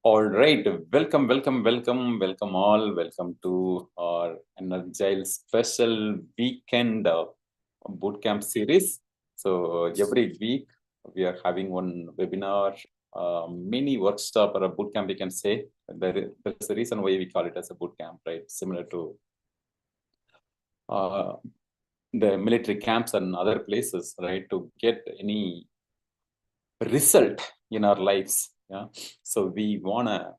All right, welcome all. Welcome to our Energile Special weekend bootcamp series. So every week we are having one webinar, mini workshop or a bootcamp, we can say. There's a reason why we call it as a bootcamp, right? Similar to the military camps and other places, right? To get any result in our lives. Yeah. So we wanna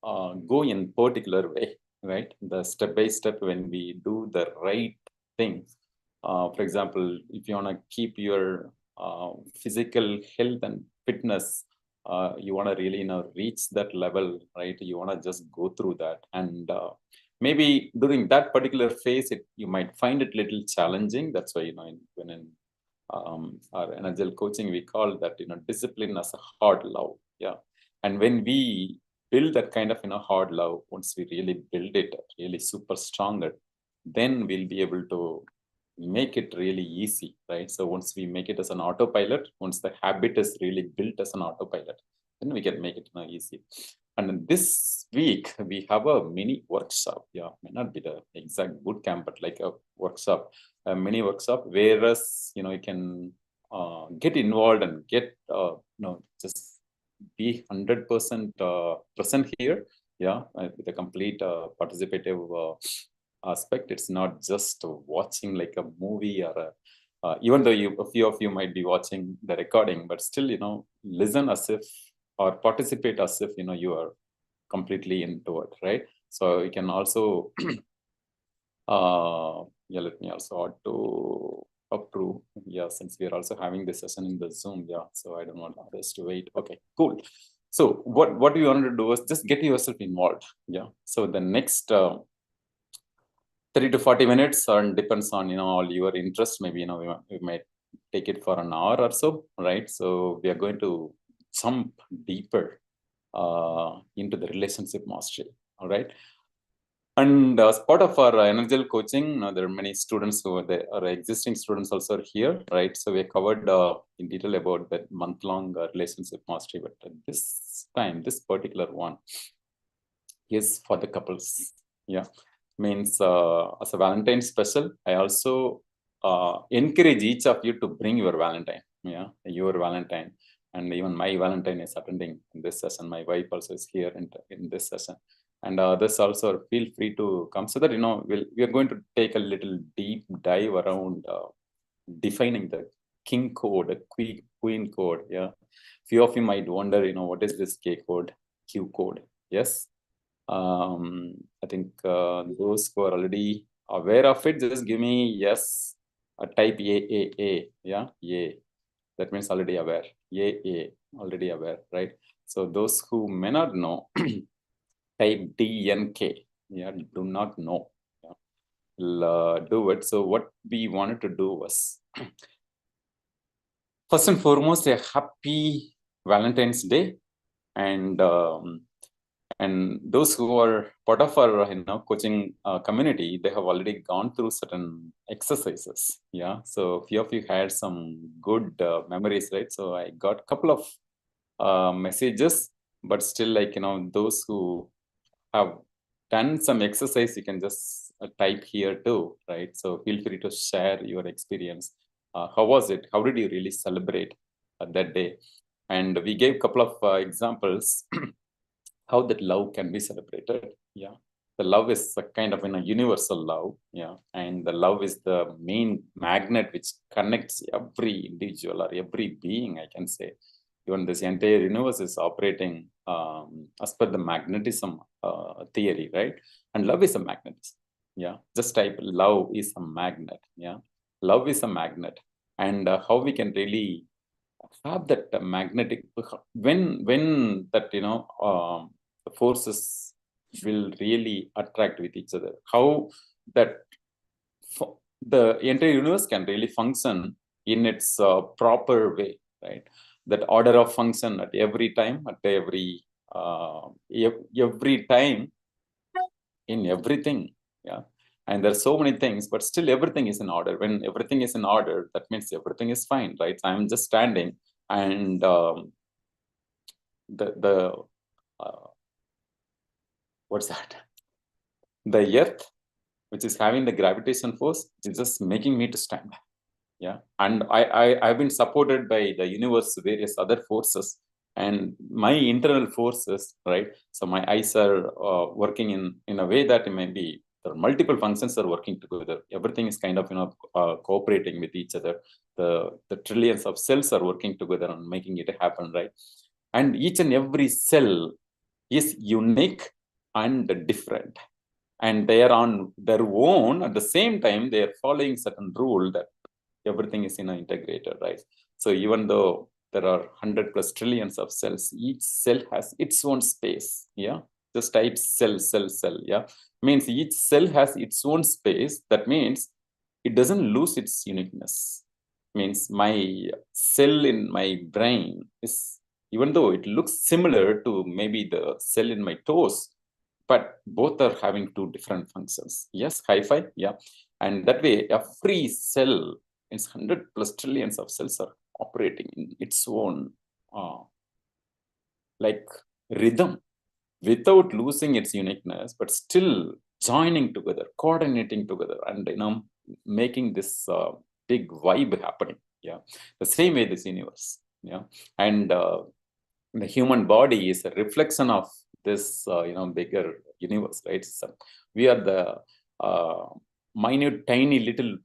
go in particular way, right? The step by step when we do the right thing. For example, if you want to keep your physical health and fitness, you want to really reach that level, right? You want to just go through that, and maybe during that particular phase, you might find it little challenging. That's why when in our Energile coaching, we call that discipline as a hard love. Yeah, and when we build that kind of hard love, once we really build it really super stronger, then we'll be able to make it really easy, right? So once we make it as an autopilot, once the habit is really built as an autopilot, then we can make it easy. And this week we have a mini workshop. Yeah, may not be the exact boot camp, but like a workshop, a mini workshop, whereas you can get involved and get just be 100% present here. Yeah, with a complete participative aspect. It's not just watching like a movie or even though a few of you might be watching the recording, but still listen as if or participate as if you are completely into it, right? So you can also yeah, let me also add to approve. Yeah, since we are also having this session in the Zoom. Yeah, so I don't want others to wait. Okay, cool. So what you want to do is just get yourself involved. Yeah, so the next 30 to 40 minutes, and depends on all your interest. Maybe we might take it for an hour or so, right? So we are going to jump deeper into the relationship mastery. All right. And as part of our Energile coaching, there are many students who are existing students also here, right? So we covered in detail about that month-long relationship mastery, but this time, this particular one is for the couples. Yeah, means as a Valentine Special, I also encourage each of you to bring your Valentine. Yeah, your Valentine, and even my Valentine is attending in this session. My wife also is here in this session. And others also feel free to come, so that we are going to take a little deep dive around defining the King code, the Queen code. Yeah, few of you might wonder, what is this K code, Q code? Yes, I think those who are already aware of it, just give me yes. Type A. Yeah, A. That means already aware. A, already aware, right? So those who may not know. Type DNK. Yeah, do not know. Yeah. We'll do it. So what we wanted to do was, first and foremost, a happy Valentine's Day, and those who are part of our coaching community, they have already gone through certain exercises. Yeah, so few of you had some good memories, right? So I got a couple of messages, but still, like those who have done some exercise, you can just type here too, right? So feel free to share your experience. How was it? How did you really celebrate that day? And we gave a couple of examples how that love can be celebrated. Yeah, the love is a kind of a universal love. Yeah, and the love is the main magnet which connects every individual or every being, I can say. Even this entire universe is operating as per the magnetism theory, right? And love is a magnet. Yeah, just type love is a magnet. Yeah, love is a magnet. And how we can really have that magnetic, when that the forces will really attract with each other, how that the entire universe can really function in its proper way, right? That order of function at every time, at every time, in everything. Yeah, and there's so many things, but still everything is in order. When everything is in order, that means everything is fine, right? I'm just standing, and the What's that? The earth, which is having the gravitation force, is just making me to stand. Yeah, and I've been supported by the universe, various other forces, and my internal forces, right? So my eyes are working in a way that it may be there are multiple functions are working together. Everything is kind of cooperating with each other. The trillions of cells are working together and making it happen, right? And each and every cell is unique and different, and they are on their own. At the same time, they are following certain rule that everything is integrated, right? So even though there are 100 plus trillions of cells, each cell has its own space. Yeah, just type cell, cell, cell. Yeah, means each cell has its own space. That means it doesn't lose its uniqueness. Means my cell in my brain is, even though it looks similar to maybe the cell in my toes, but both are having two different functions. Yes, hi-fi, yeah. And that way, every cell, it's 100 plus trillions of cells are operating in its own like rhythm without losing its uniqueness, but still joining together, coordinating together, and making this big vibe happening. Yeah, the same way this universe. Yeah, and the human body is a reflection of this bigger universe, right? So we are the minute, tiny little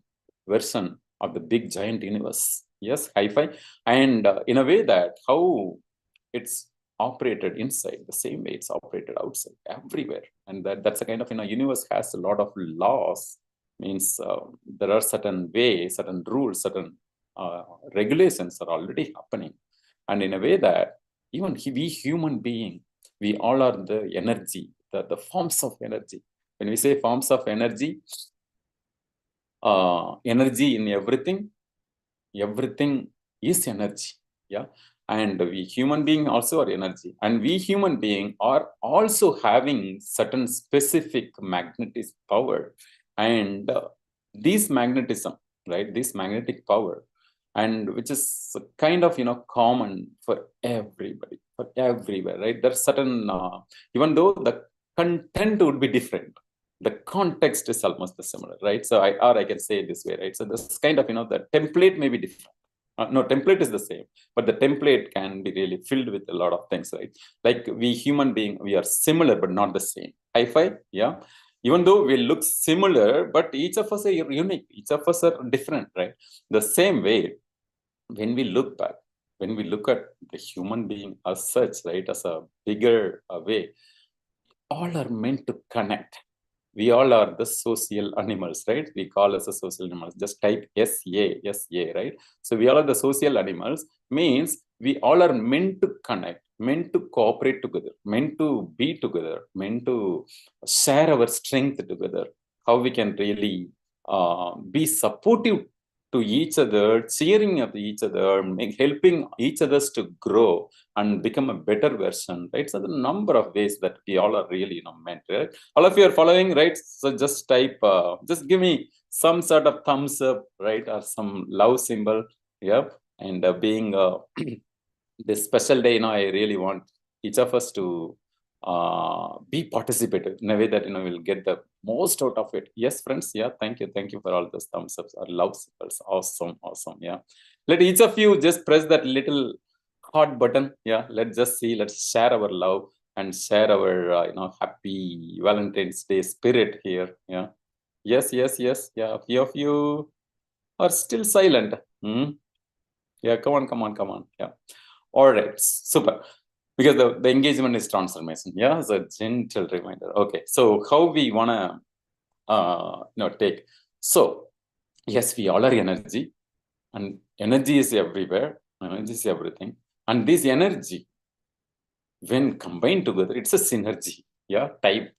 version of the big giant universe. Yes, hi-fi. And in a way that how it's operated inside, the same way it's operated outside, everywhere. And that's a kind of universe has a lot of laws. Means there are certain ways, certain rules, certain regulations are already happening. And in a way that even we human being, we all are the energy, the forms of energy. When we say forms of energy, energy in everything is energy. Yeah, and we human being also are energy, and we human being are also having certain specific magnetic power, and this magnetism, right, this magnetic power, and which is kind of common for everybody, for everywhere, right? There's certain even though the content would be different, the context is almost the similar, right? So I can say it this way, right? So this kind of the template may be different. No, template is the same, but the template can be really filled with a lot of things, right? Like we human being, we are similar but not the same. Hi-fi, yeah. Even though we look similar, but each of us are unique. Each of us are different, right? The same way, when we look back, when we look at the human being as such, right, as a bigger way, all are meant to connect. We all are the social animals, right? We call us a social animals. Just type SA, right? So we all are the social animals, means we all are meant to connect, meant to cooperate together, meant to be together, meant to share our strength together. How we can really be supportive to each other, cheering up each other, helping each others to grow and become a better version, right? So the number of ways that we all are really meant, right? All of you are following, right? So just type, just give me some sort of thumbs up, right? Or some love symbol. Yep. And being this special day, I really want each of us to be participative in a way that, we'll get the most out of it. Yes, friends. Yeah. Thank you. Thank you for all those thumbs ups or love symbols. Awesome. Awesome. Yeah. Let each of you just press that little heart button. Yeah. Let's just see. Let's share our love and share our, happy Valentine's Day spirit here. Yeah. Yes. Yes. Yes. Yeah. A few of you are still silent. Yeah. Come on. Come on. Come on. Yeah. All right. Super. Because the engagement is transformation. Yeah. It's a gentle reminder. Okay. So how we want to, take. So yes, we all are energy, and energy is everywhere. Energy is everything. And this energy, when combined together, it's a synergy. Yeah. Type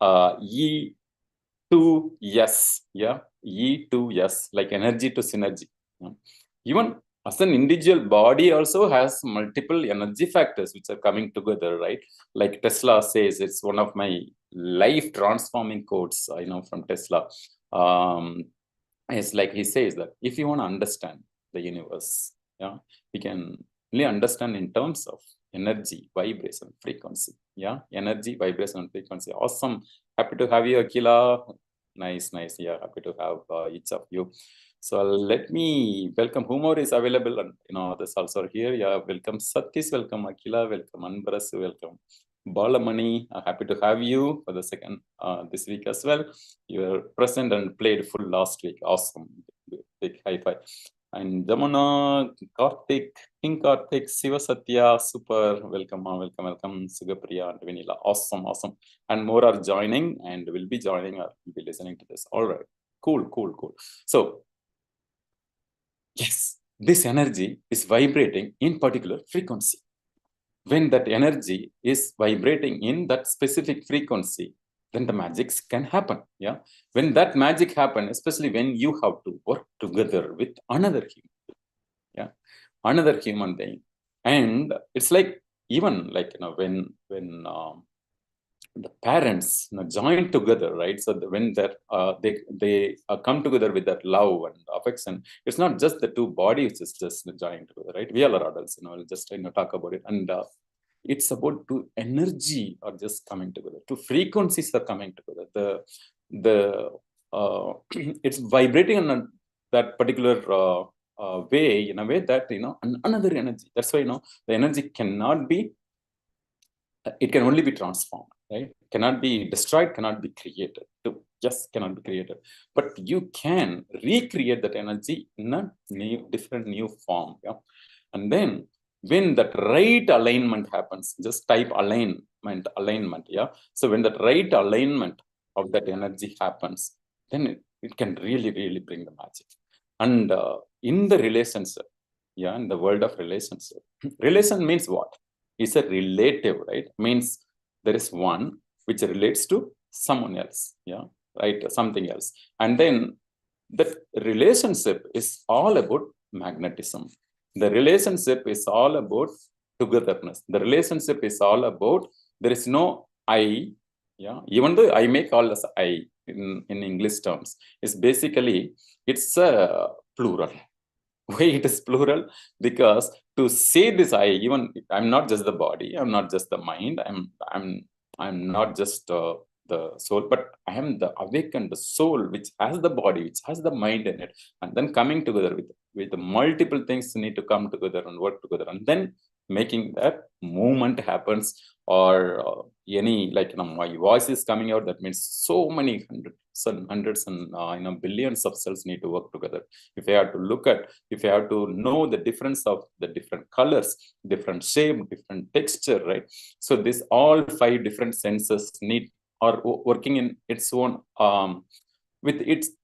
E2S. Yeah. E2S, like energy to synergy. Yeah. Even as an individual body also has multiple energy factors which are coming together, right? Like Tesla says, it's one of my life transforming quotes, from Tesla. It's like he says that if you want to understand the universe, yeah, we can only understand in terms of energy, vibration, frequency. Yeah, energy, vibration, and frequency. Awesome. Happy to have you, Akila. Nice, nice. Yeah, happy to have each of you. So let me welcome whomever is available, and others also are here. Yeah, welcome Satish, welcome Akila, welcome Anbaras, welcome Balamani. Happy to have you for the second this week as well. You were present and played full last week. Awesome. Big high five. And Jamuna, Karthik, King Karthik, Siva Satya, super. Welcome, welcome, Sugapriya and Vanilla. Awesome, awesome. And more are joining and will be joining or will be listening to this. All right. Cool. So, yes, this energy is vibrating in particular frequency. When that energy is vibrating in that specific frequency, then the magics can happen. Yeah. When that magic happens, especially when you have to work together with another human, another human being, and it's like even like when the parents join together, right? So when that they come together with that love and affection, it's not just the two bodies just joining together, right? We all are adults, just talk about it, and it's about two energy are just coming together, two frequencies are coming together. The it's vibrating on that particular way, in a way that another energy. That's why the energy cannot be. It can only be transformed, right? Cannot be destroyed, cannot be created. Just cannot be created. But you can recreate that energy in a different new form. Yeah? And then when that right alignment happens, just type alignment. Yeah. So when that right alignment of that energy happens, then it can really, really bring the magic. And in the relationship, yeah, in the world of relationship, relation means what? It's a relative, right? Means there is one which relates to someone else, yeah, right? Something else. And then that relationship is all about magnetism. The relationship is all about togetherness. The relationship is all about, there is no I, yeah, even though I may call as I in English terms, it's basically, it's a plural. Why it is plural? Because to say this I, even I'm not just the body, I'm not just the mind, I'm not just the soul, but I am the awakened soul which has the body, which has the mind in it, and then coming together with the multiple things need to come together and work together, and then making that movement happens. Or any, like my voice is coming out, that means so many hundreds and billions of cells need to work together. If I have to look at, if I have to know the difference of the different colors, different shape, different texture, right? So this all 5 different senses are working in its own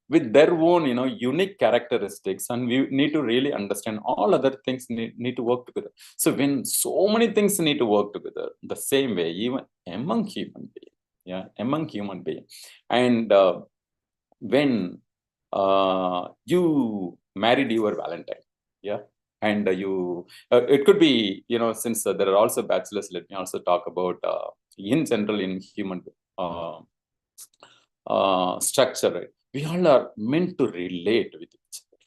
with their own unique characteristics, and we need to really understand all other things need to work together. So when so many things need to work together, the same way even among human beings, among human beings. And when you married your Valentine, and you it could be, since there are also bachelors, let me also talk about in general in human structure, right? We all are meant to relate with each other,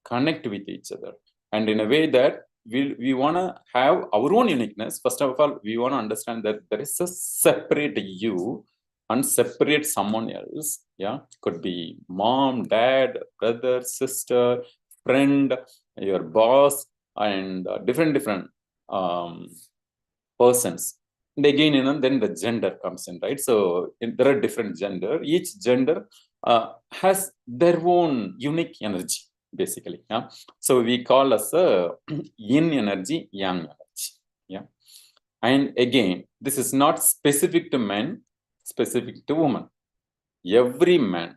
connect with each other, and in a way that we want to have our own uniqueness. First of all, we want to understand that there is a separate you and separate someone else. Yeah, could be mom, dad, brother, sister, friend, your boss, and different persons. And again, then the gender comes in, right? So there are different gender. Each gender has their own unique energy, basically. Yeah. So we call as a yin energy, yang energy. Yeah. And again, this is not specific to men, specific to women. Every man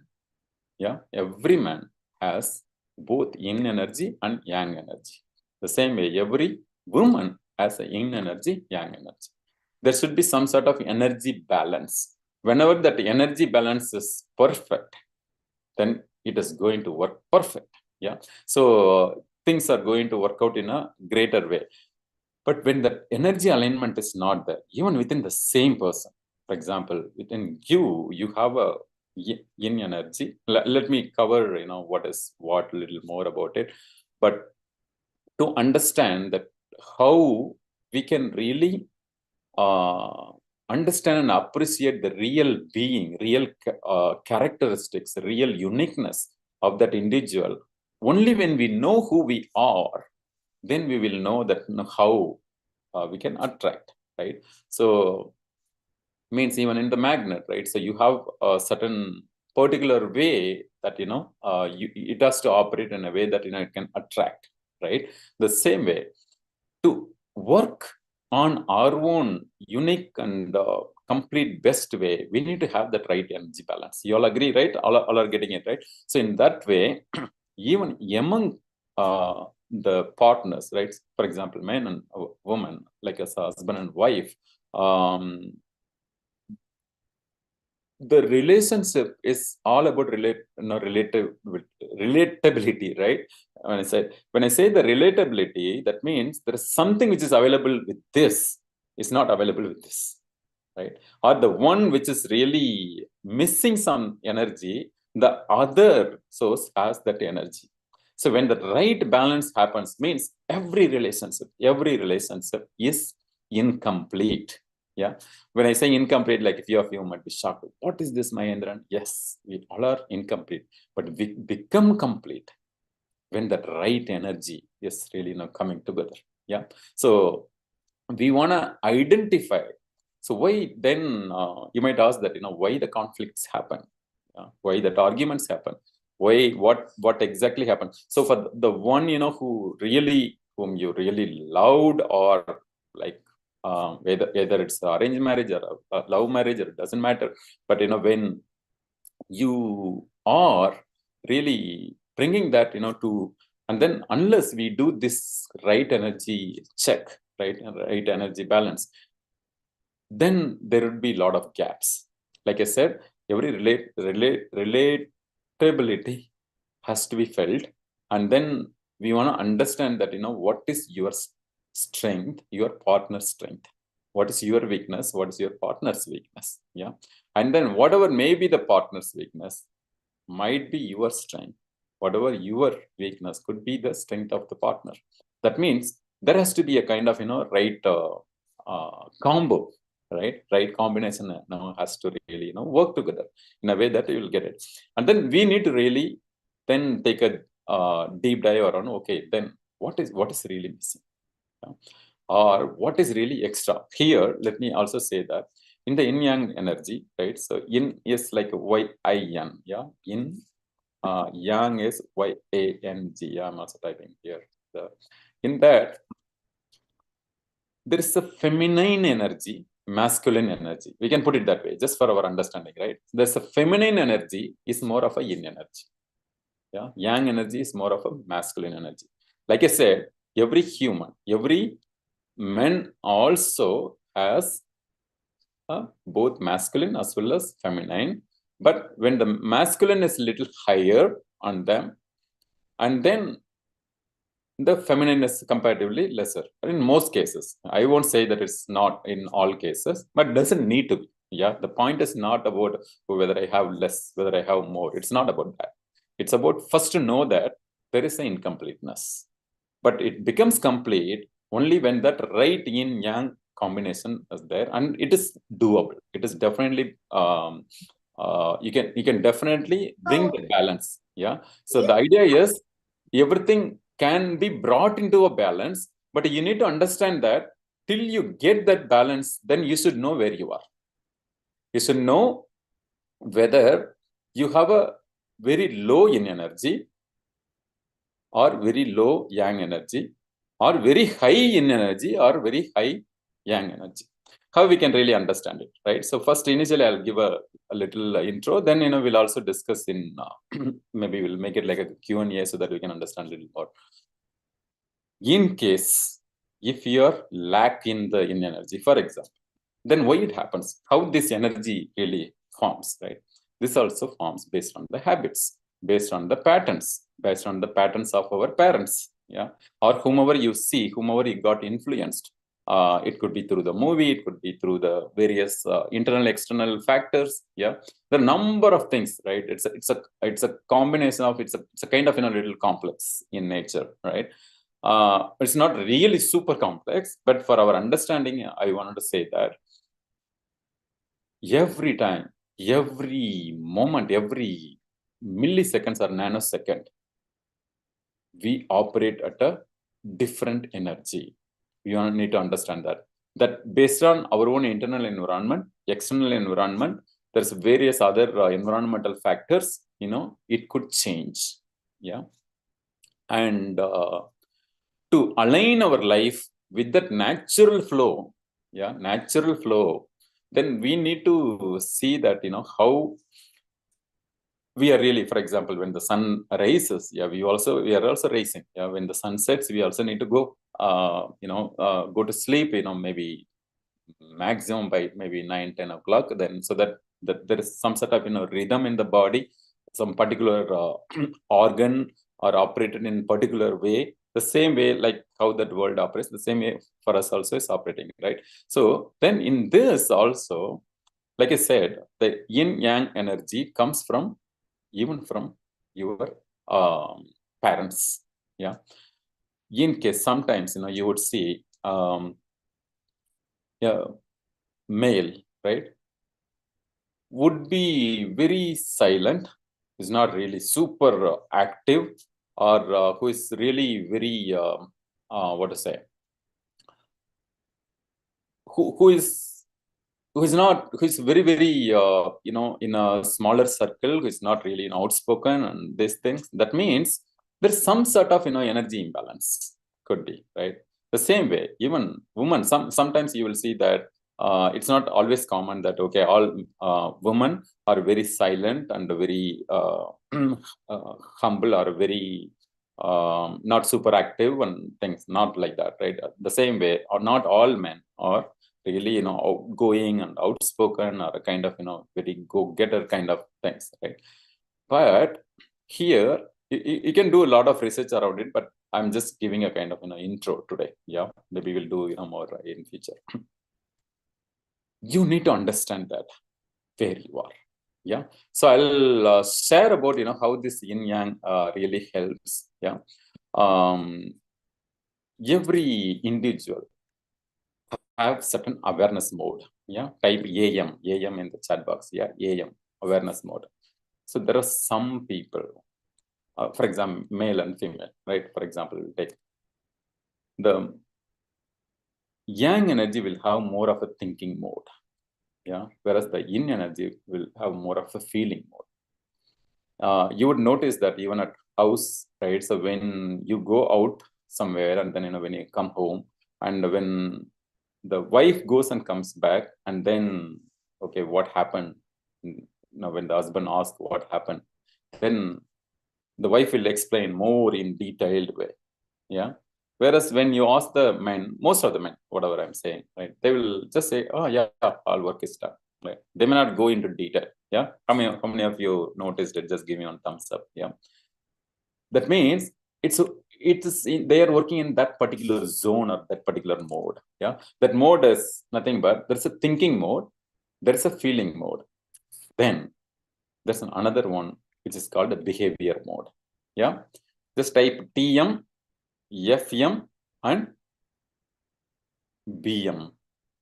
has both yin energy and yang energy. The same way, every woman has a yin energy, yang energy. There should be some sort of energy balance. Whenever that energy balance is perfect, then it is going to work perfect. Yeah. So things are going to work out in a greater way. But when the energy alignment is not there, even within the same person, for example, within you have a yin energy. Let me cover, what a little more about it. But to understand that how we can really understand and appreciate the real being, real characteristics, real uniqueness of that individual. Only when we know who we are, then we will know that how we can attract, right? So means even in the magnet, right? So you have a certain particular way that it has to operate in a way that it can attract, right? The same way, to work on our own unique and complete best way, we need to have that right energy balance. You all agree, right? All are getting it, right? So in that way, even among the partners, right? For example, man and woman, like as a husband and wife, the relationship is all about relatability, right? When I say the relatability, that means there is something which is available with this is not available with this, right? Or the one which is really missing some energy, the other source has that energy. So when the right balance happens, means every relationship is incomplete. Yeah. When I say incomplete, like a few of you might be shocked. What is this, Mahendiran? Yes, we all are incomplete, but we become complete when that right energy is really coming together. Yeah. So we want to identify. So why then you might ask that, why the conflicts happen? Why that arguments happen? Why, what exactly happened? So for the one, whom you really loved, or like whether it's arranged marriage or a love marriage, or it doesn't matter. But when you are really bringing that to, and then unless we do this right energy check, right energy balance, then there would be a lot of gaps. Like I said, every relatability has to be felt, and then we want to understand that what is your strength, your partner's strength, what is your weakness, what is your partner's weakness. Yeah. And then whatever may be the partner's weakness might be your strength. Whatever your weakness could be the strength of the partner. That means there has to be a kind of right combo, right combination has to really work together in a way that you will get it. And then we need to really then take a deep dive around, okay, then what is really missing, or what is really extra here. Let me also say that in the yin yang energy, right? So yin is like Y-I-N, yeah. Yin, yang is Y-A-N-G. I'm also typing here. In that, there is a feminine energy, masculine energy. We can put it that way, just for our understanding, right? There's a feminine energy is more of a yin energy. Yeah, yang energy is more of a masculine energy. Like I said, every human, every man also has both masculine as well as feminine. But when the masculine is a little higher on them, and then the feminine is comparatively lesser. In most cases, I won't say that it's not in all cases, but doesn't need to be. Yeah, the point is not about whether I have less, whether I have more. It's not about that. It's about first to know that there is an incompleteness, but it becomes complete only when that right yin yang combination is there, and it is doable. It is definitely you can definitely bring the balance. Yeah. So the idea is everything can be brought into a balance, but you need to understand that till you get that balance, then you should know where you are. You should know whether you have a very low yin energy, or very low yang energy, or very high yin energy, or very high yang energy. How we can really understand it, right? So first, initially, I'll give a little intro. Then, we'll also discuss in, maybe we'll make it like a Q&A so that we can understand a little more. In case, if you're lack in the yin energy, for example, then why it happens? How this energy really forms, right? This also forms based on the habits, based on the patterns, based on the patterns of our parents, yeah, or whomever you see, whomever you got influenced. It could be through the movie, it could be through the various internal, external factors. Yeah, there are a number of things, right? It's a combination of it's a kind of little complex in nature, right? It's not really super complex, but for our understanding, I wanted to say that every time, every moment, every milliseconds or nanosecond, we operate at a different energy. You need to understand that based on our own internal environment, external environment, there's various other environmental factors, it could change. Yeah. And to align our life with that natural flow, then we need to see that, how we are really, for example, when the sun rises, we are also rising. Yeah, when the sun sets, we also need to go, go to sleep, maybe maximum by maybe 9-10 o'clock. Then so that there is some sort of rhythm in the body, some particular organ are operated in particular way. The same way, like how that world operates, the same way for us also is operating, right? So then in this also, like I said, the yin yang energy comes from even from your parents. Yeah. In case sometimes you would see male, right, would be very silent, is not really super active, or who is really very what to say, who is very in a smaller circle, who is not really outspoken and these things. That means there's some sort of energy imbalance, could be, right? The same way, even women, sometimes you will see that it's not always common that all women are very silent and very humble, or very not super active and things, not like that, right? The same way, or not all men are really outgoing and outspoken, or a kind of very go-getter kind of things, right? But here you can do a lot of research around it, but I'm just giving a kind of intro today. Yeah, maybe we'll do more in future. You need to understand that where you are. Yeah, so I'll share about how this yin yang really helps. Yeah, every individual have certain awareness mode. Yeah, type AM in the chat box. Yeah, AM awareness mode. So there are some people, for example, male and female, right? For example, take the yang energy will have more of a thinking mode. Yeah, whereas the yin energy will have more of a feeling mode. You would notice that even at house, right? So when you go out somewhere, and then when you come home, and when the wife goes and comes back, and then okay, what happened? When the husband asks what happened, then the wife will explain more in detailed way. Yeah. Whereas when you ask the men, most of the men, whatever I'm saying, right, they will just say, "Oh yeah, all work is done." Right? They may not go into detail. Yeah. How many of you noticed it? Just give me one thumbs up. Yeah. That means they are working in that particular zone or that particular mode. Yeah. That mode is nothing but there's a thinking mode, there's a feeling mode. Then there's another one which is called a behavior mode. Yeah. Just type TM, FM, and BM.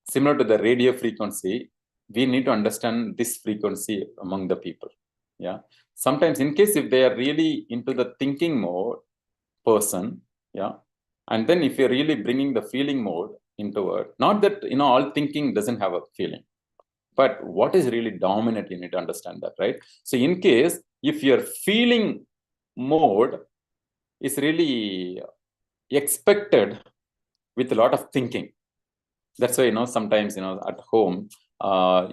Similar to the radio frequency, we need to understand this frequency among the people. Yeah. Sometimes, in case if they are really into the thinking mode person, yeah, and then if you're really bringing the feeling mode into it, not that all thinking doesn't have a feeling, but what is really dominant, you need to understand that, right? So in case if your feeling mode is really expected with a lot of thinking, that's why sometimes at home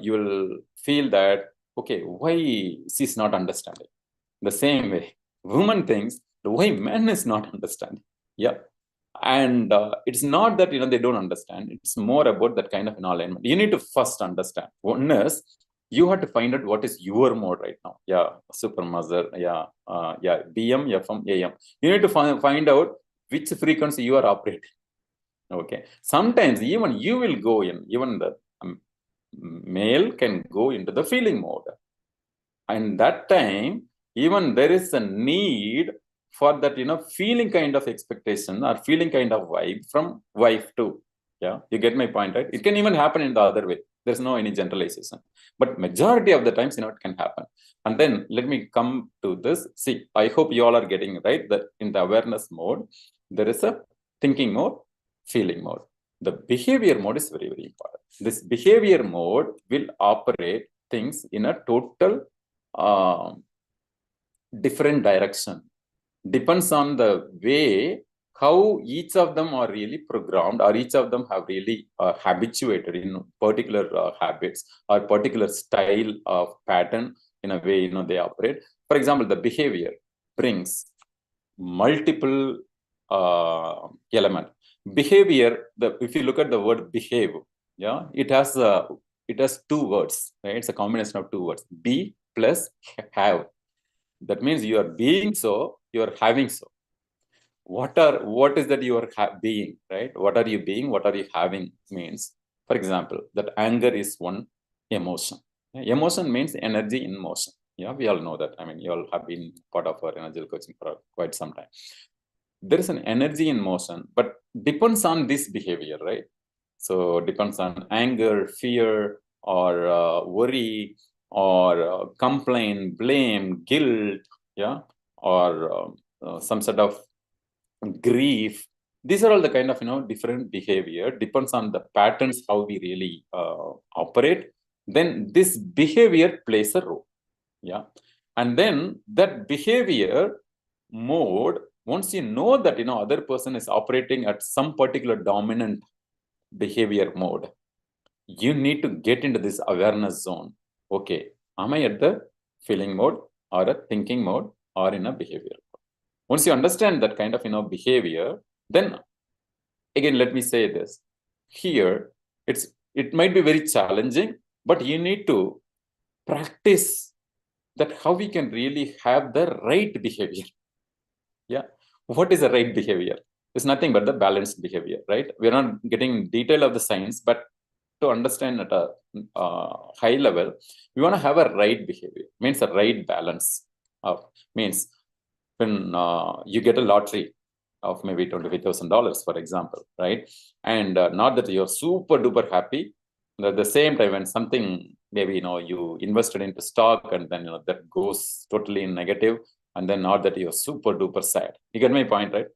you will feel that, okay, why she's not understanding. The same way woman thinks, why man is not understanding. Yeah. And it's not that they don't understand, it's more about that kind of alignment. You need to first understand. One is you have to find out what is your mode right now. Yeah, super mother. Yeah, BM, FM, AM. You need to find out which frequency you are operating. Okay. Sometimes even you will go in, even the male can go into the feeling mode. And that time, even there is a need for that, feeling kind of expectation or feeling kind of vibe from wife too. Yeah, you get my point, right? It can even happen in the other way. There's no any generalization, but majority of the times, it can happen. And then let me come to this. See, I hope you all are getting right that in the awareness mode, there is a thinking mode, feeling mode. The behavior mode is very, very important. This behavior mode will operate things in a total different direction. Depends on the way how each of them are really programmed, or each of them have really habituated in particular habits or particular style of pattern in a way they operate. For example, the behavior brings multiple element. Behavior, if you look at the word behave, yeah, it has two words, right? It's a combination of two words, be plus have. That means you are being so, you are having so. What is that you are being, right? What are you being? What are you having means? For example, that anger is one emotion. Emotion means energy in motion. Yeah, we all know that. I mean, you all have been part of our Energile coaching for quite some time. There is an energy in motion, but depends on this behavior, right? So depends on anger, fear, or worry, or complaint, blame, guilt, yeah, or some sort of grief. These are all the kind of different behavior. Depends on the patterns how we really operate. Then this behavior plays a role, yeah, and then that behavior mode. Once you know that other person is operating at some particular dominant behavior mode, you need to get into this awareness zone. Okay, am I at the feeling mode or a thinking mode or in a behavior? Once you understand that kind of behavior, then again, let me say this. Here, it might be very challenging, but you need to practice that how we can really have the right behavior. Yeah. What is the right behavior? It's nothing but the balanced behavior, right? We're not getting detail of the science, but to understand at a high level, we want to have a right behavior. Means a right balance of means when you get a lottery of maybe $25,000, for example, right? And not that you're super duper happy. At the same time, when something maybe you invested into stock and then that goes totally negative, and then not that you're super duper sad. You get my point, right?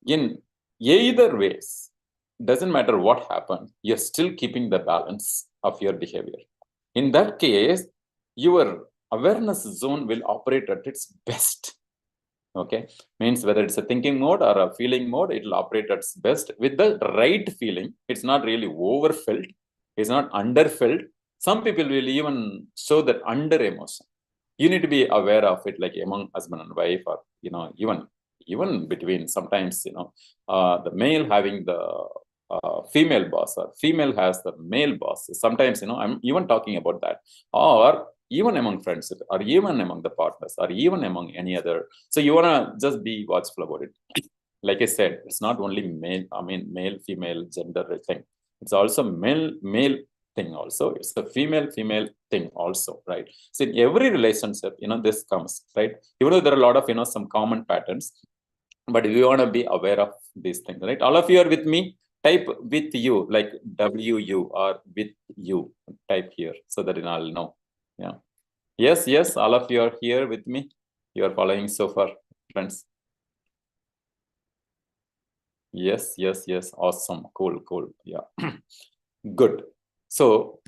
In either ways, doesn't matter what happened, you're still keeping the balance of your behavior. In that case, your awareness zone will operate at its best. Okay, means whether it's a thinking mode or a feeling mode, it will operate at its best with the right feeling. It's not really overfelt, it's not underfelt. Some people will even show that under emotion. You need to be aware of it, like among husband and wife, or even between. Sometimes the male having the female boss, or female has the male boss. Sometimes I'm even talking about that, or even among friends, or even among the partners, or even among any other. So you want to just be watchful about it. Like I said, it's not only male female gender thing. It's also male thing also. It's the female thing also, right? So in every relationship, this comes, right? Even though there are a lot of some common patterns, but we want to be aware of these things, right? All of you are with me. Type with you, like WU or with you. Type here so that I'll know. Yeah. Yes. All of you are here with me. You are following so far, friends. Yes. Awesome. Cool. Yeah. Good. So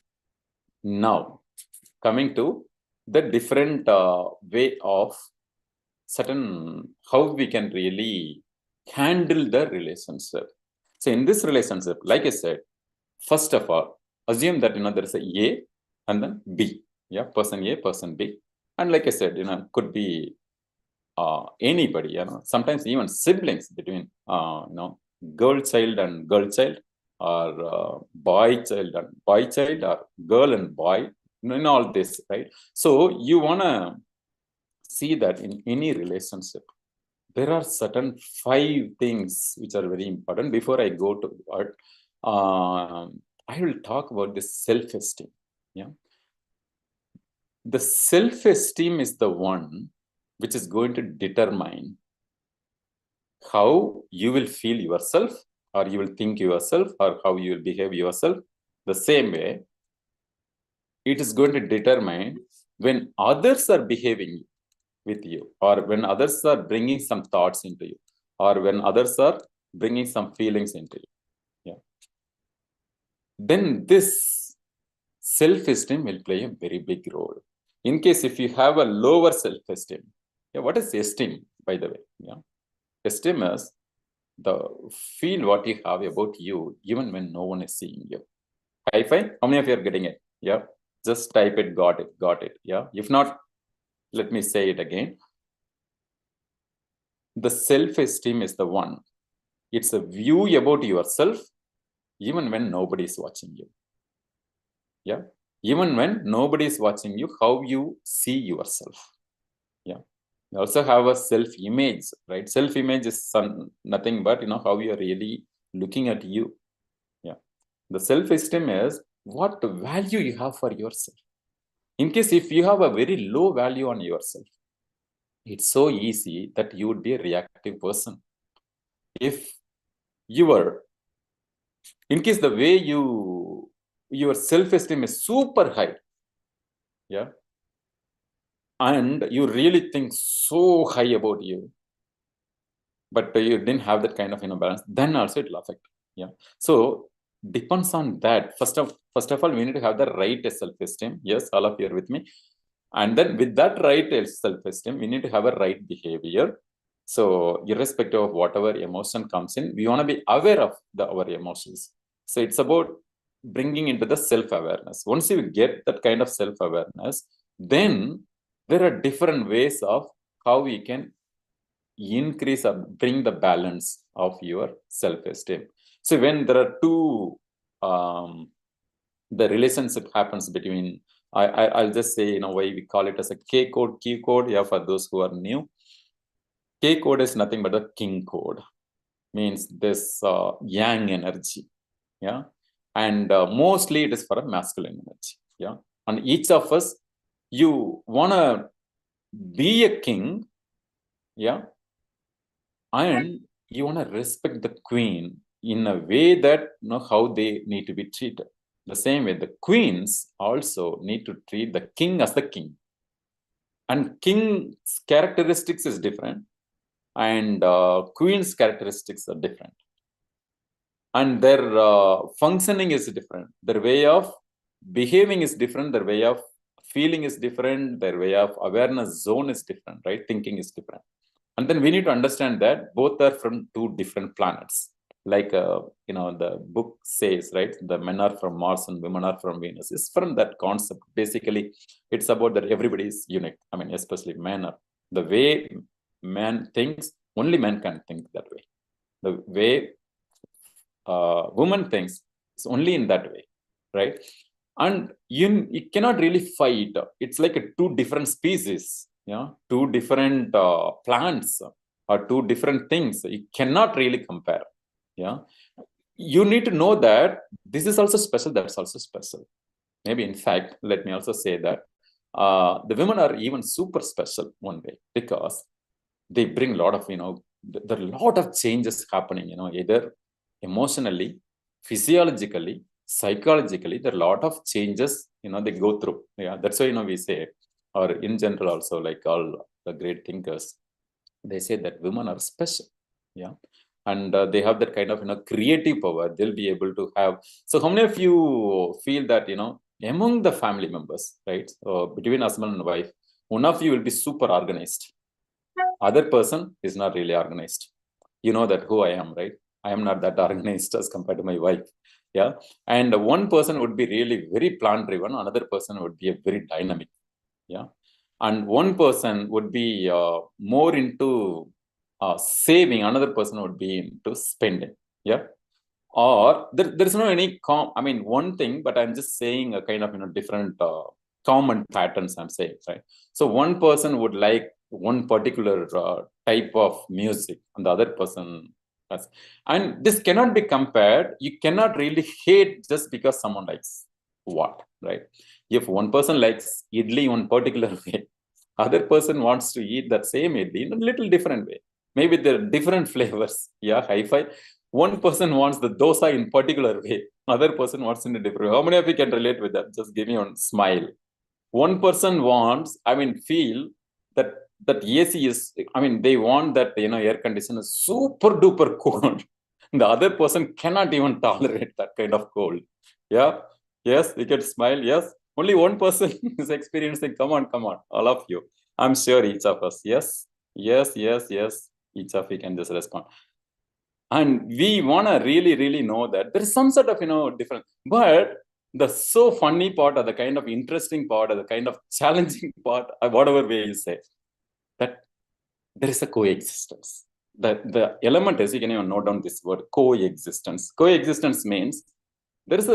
now coming to the different way of certain how we can really handle the relationship. So in this relationship, like I said, first of all, assume that there is a and then B. Yeah, person A, person B. And like I said, could be anybody, sometimes even siblings between girl child and girl child, or boy child and boy child, or girl and boy, in all this, right? So you want to see that in any relationship, there are certain 5 things which are very important. Before I go to what, I will talk about this self-esteem. Yeah, the self-esteem is the one which is going to determine how you will feel yourself, or you will think yourself, or how you will behave yourself. The same way, it is going to determine when others are behaving with you, or when others are bringing some thoughts into you, or when others are bringing some feelings into you. Yeah. Then this self-esteem will play a very big role. In case if you have a lower self-esteem, yeah, what is esteem, by the way? Yeah. Esteem is the feel what you have about you, even when no one is seeing you. High five. How many of you are getting it? Yeah. Just type it, got it, got it. Yeah. If not, let me say it again. The self-esteem is the one. It's a view about yourself, even when nobody is watching you. Yeah. Even when nobody is watching you, how you see yourself. Yeah. You also have a self-image, right? Self-image is nothing but, how you're really looking at you. Yeah. The self-esteem is what value you have for yourself. In case if you have a very low value on yourself, it's so easy that you would be a reactive person. If you were, in case the way your self-esteem is super high, yeah, and you really think so high about you, but you didn't have that kind of balance, then also it will affect. Yeah. So depends on that. First of all, we need to have the right self-esteem. Yes, all of you are with me. And then with that right self-esteem, we need to have a right behavior. So irrespective of whatever emotion comes in, we want to be aware of our emotions. So it's about bringing into the self-awareness. Once you get that kind of self-awareness, then there are different ways of how we can increase or bring the balance of your self-esteem. So when there are two, the relationship happens between, I'll just say, why we call it as a K-code, Q-code, yeah, for those who are new. K-code is nothing but a king code, means this yang energy, yeah, and mostly it is for a masculine energy, yeah. And each of us, you want to be a king, yeah, and you want to respect the queen in a way that how they need to be treated. The same way, the queens also need to treat the king as the king. And king's characteristics is different, and queen's characteristics are different. And their functioning is different. Their way of behaving is different. Their way of feeling is different. Their way of awareness zone is different, right? Thinking is different. And then we need to understand that both are from two different planets. Like, the book says, right? The men are from Mars and women are from Venus. It's from that concept. Basically, it's about that everybody is unique. I mean, especially men are. The way man thinks, only man can think that way. The way woman thinks, it's only in that way, right? And you cannot really fight. It's like two different species, yeah, two different plants or two different things. You cannot really compare. Yeah, you need to know that this is also special, that's also special. Maybe in fact, let me also say that the women are even super special one way, because they bring a lot of, there are a lot of changes happening, either emotionally, physiologically, psychologically. There are a lot of changes, they go through. Yeah, that's why, we say, or in general also, like all the great thinkers, they say that women are special. Yeah. And they have that kind of, creative power. They'll be able to have. So how many of you feel that, among the family members, right? Between husband and wife, one of you will be super organized. Other person is not really organized. You know that who I am, right? I am not that organized as compared to my wife. Yeah. And one person would be really very plan driven. Another person would be a very dynamic. Yeah. And one person would be more into saving. Another person would be into spending. Yeah. Or there's no any one thing, but I'm just saying a kind of, different common patterns I'm saying, right? So one person would like one particular type of music, and the other person has, and this cannot be compared. You cannot really hate just because someone likes what, right? If one person likes idli one particular way, other person wants to eat that same idli in a little different way. Maybe there are different flavors. Yeah, high five. One person wants the dosa in particular way. Other person wants in a different way. How many of you can relate with that? Just give me one smile. One person wants, feel that AC is, they want that, air conditioner super duper cold. The other person cannot even tolerate that kind of cold. Yeah. Yes, we can smile. Yes. Only one person is experiencing. Come on, all of you. I'm sure each of us. Yes. Yes. Each of you can just respond. And we want to really know that there is some sort of, different, but the so funny part or the kind of interesting part or the kind of challenging part, whatever way you say, that there is a coexistence. The element is, you can even note down this word, coexistence. Coexistence means there is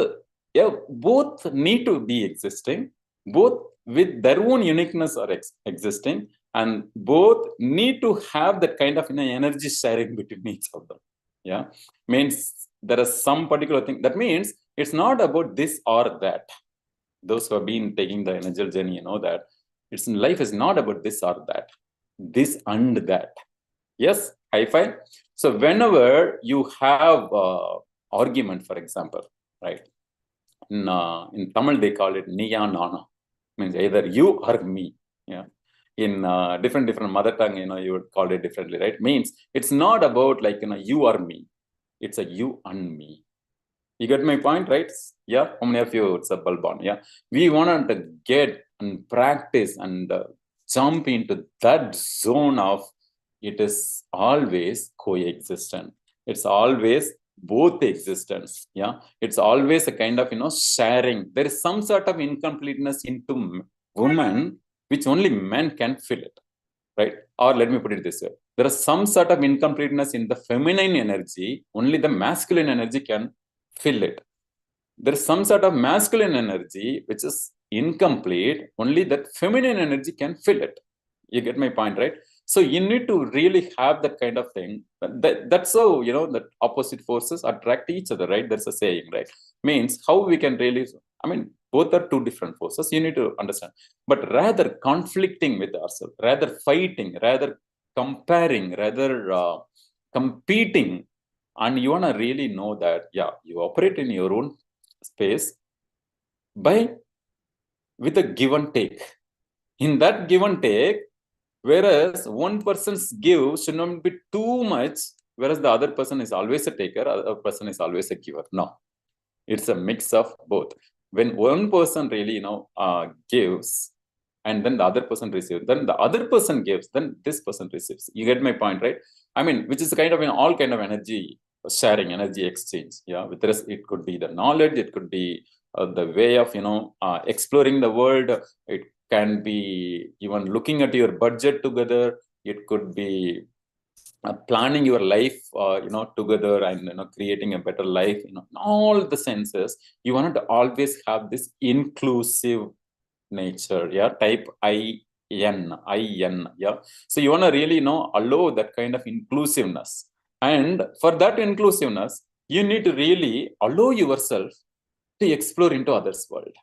both need to be existing, both with their own uniqueness are existing, and both need to have that kind of energy sharing between each of them. Yeah, means there is some particular thing. That means it's not about this or that. Those who have been taking the Energile journey, that it's life is not about this or that, this and that. Yes, high five. So whenever you have argument, for example, right? In Tamil, they call it niya nana, means either you or me. Yeah. In different mother tongue, you would call it differently, right? Means it's not about like, you or me. It's a you and me. You get my point, right? Yeah. How many of you, it's a bulb on? Yeah. We want to get and practice and jump into that zone of it is always coexistent. It's always both existence. Yeah. It's always a kind of, sharing. There is some sort of incompleteness into woman, which only men can fill it. Right? Or let me put it this way. There is some sort of incompleteness in the feminine energy. Only the masculine energy can fill it. There is some sort of masculine energy which is incomplete. Only that feminine energy can fill it. You get my point, right? So you need to really have that kind of thing. That's so, that opposite forces attract each other, right? That's a saying, right? Means how we can really, both are two different forces. You need to understand. But rather conflicting with ourselves, rather fighting, rather comparing, rather competing. And you want to really know that, yeah, you operate in your own space with a give and take. In that give and take, whereas one person's give should not be too much, whereas the other person is always a taker, other person is always a giver. No, it's a mix of both. When one person really, gives, and then the other person receives, then the other person gives, then this person receives. You get my point, right? Which is kind of all kind of energy sharing, energy exchange. Yeah, with this, it could be the knowledge, it could be the way of, exploring the world. It can be even looking at your budget together. It could be planning your life, together and, creating a better life, in all the senses. You want to always have this inclusive nature. Yeah. Type IN. Yeah. So you want to really, allow that kind of inclusiveness. And for that inclusiveness, you need to really allow yourself to explore into others' world.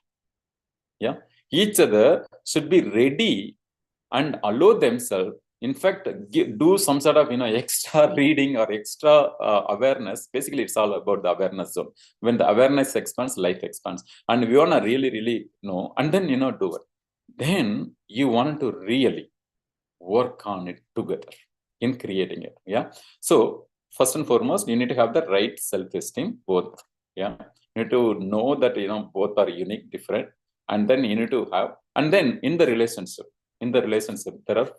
Yeah. Each other should be ready and allow themselves, in fact, do some sort of, extra reading or extra awareness. Basically, it's all about the awareness zone. When the awareness expands, life expands. And we want to really know, and then, do it. Then you want to really work on it together in creating it. Yeah. So first and foremost, you need to have the right self-esteem, both. Yeah. You need to know that, both are unique, different. And then you need to have, and then in the relationship, there are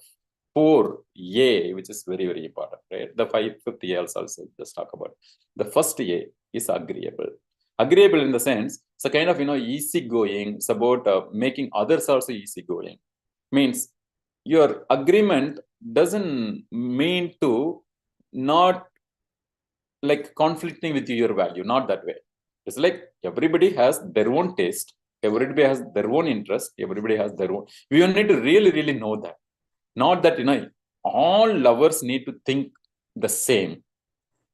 4A, which is very important, right? The fifth A also just talk about. The first A is agreeable. Agreeable in the sense, it's a kind of, easygoing. It's about making others also easygoing. Means your agreement doesn't mean to not like conflicting with your value, not that way. It's like everybody has their own taste. Everybody has their own interest. Everybody has their own. We need to really know that. Not that, all lovers need to think the same.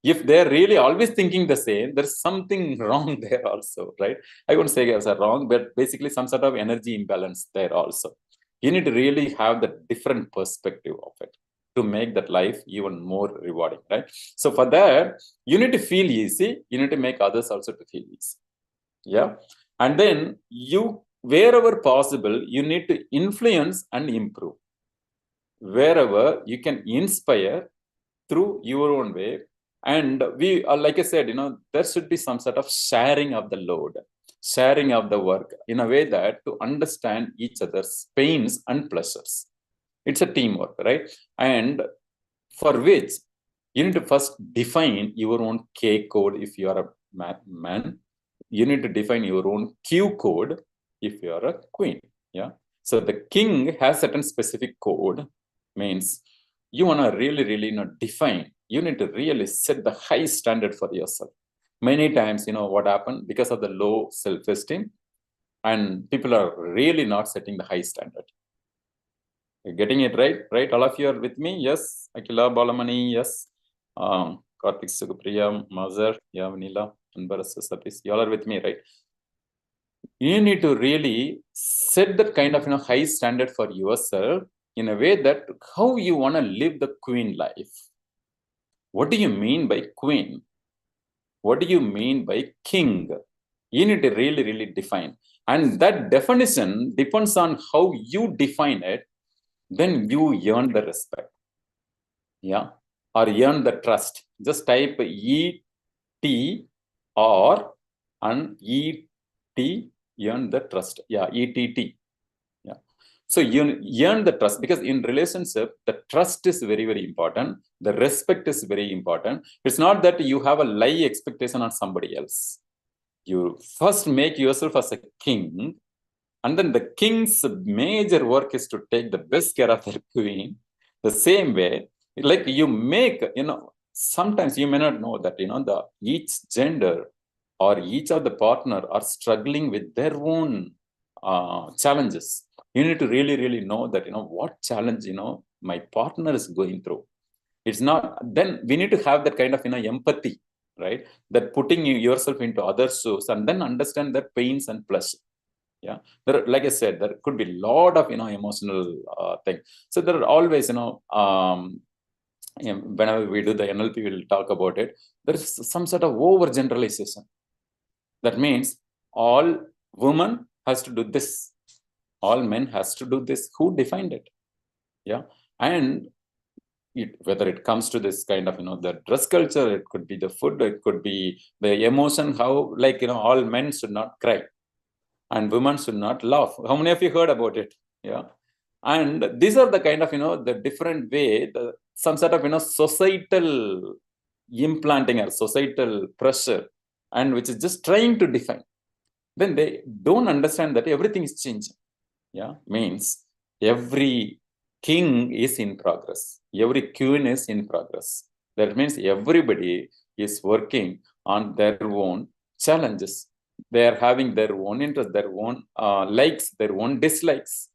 If they're really always thinking the same, there's something wrong there also, right? I won't say it's wrong, but basically some sort of energy imbalance there also. You need to really have the different perspective of it. to make that life even more rewarding, right? So for that, you need to feel easy. You need to make others also to feel easy. Yeah. And then you, wherever possible, you need to influence and improve. Wherever you can inspire through your own way. And we, like I said, there should be some sort of sharing of the load, sharing of the work in a way that to understand each other's pains and pleasures. It's a teamwork, right? And for which you need to first define your own K code if you are a man. You need to define your own Q code if you are a queen. Yeah. So the king has certain specific code, means you want to really define. You need to really set the high standard for yourself. Many times, what happened because of the low self-esteem, and people are really not setting the high standard. You're getting it right? Right? All of you are with me? Yes. Akila, Balamani, yes. Karthik, Sugupriya, Mazar, Yavanila, and Satish. You all are with me, right? You need to really set that kind of high standard for yourself in a way that how you want to live the queen life. What do you mean by queen? What do you mean by king? You need to really define. And that definition depends on how you define it. Then you earn the respect. Yeah. Or earn the trust. Just type E-T or and E-T, earn the trust. Yeah, E-T-T. Yeah. So you earn the trust, because in relationship, the trust is very important. The respect is very important. It's not that you have a lie expectation on somebody else. You first make yourself as a king, and then the king's major work is to take the best care of their queen. The same way, like you make, sometimes you may not know that, the each gender or each of the partner are struggling with their own challenges. You need to really know that, what challenge, my partner is going through. It's not, then we need to have that kind of, empathy, right? That putting yourself into other shoes and then understand their pains and pleasure. Yeah, like I said, there could be a lot of emotional thing. So there are always whenever we do the NLP, we'll talk about it. There is some sort of overgeneralization. That means all women has to do this, all men has to do this. Who defined it? Yeah, and whether it comes to this kind of the dress culture, it could be the food, it could be the emotion. How, like all men should not cry and women should not laugh. How many of you heard about it? Yeah. And these are the kind of, the different way, some sort of, societal implanting or societal pressure, and which is just trying to define. Then they don't understand that everything is changing. Yeah. Means every king is in progress. Every queen is in progress. That means everybody is working on their own challenges. They are having their own interests, their own likes, their own dislikes,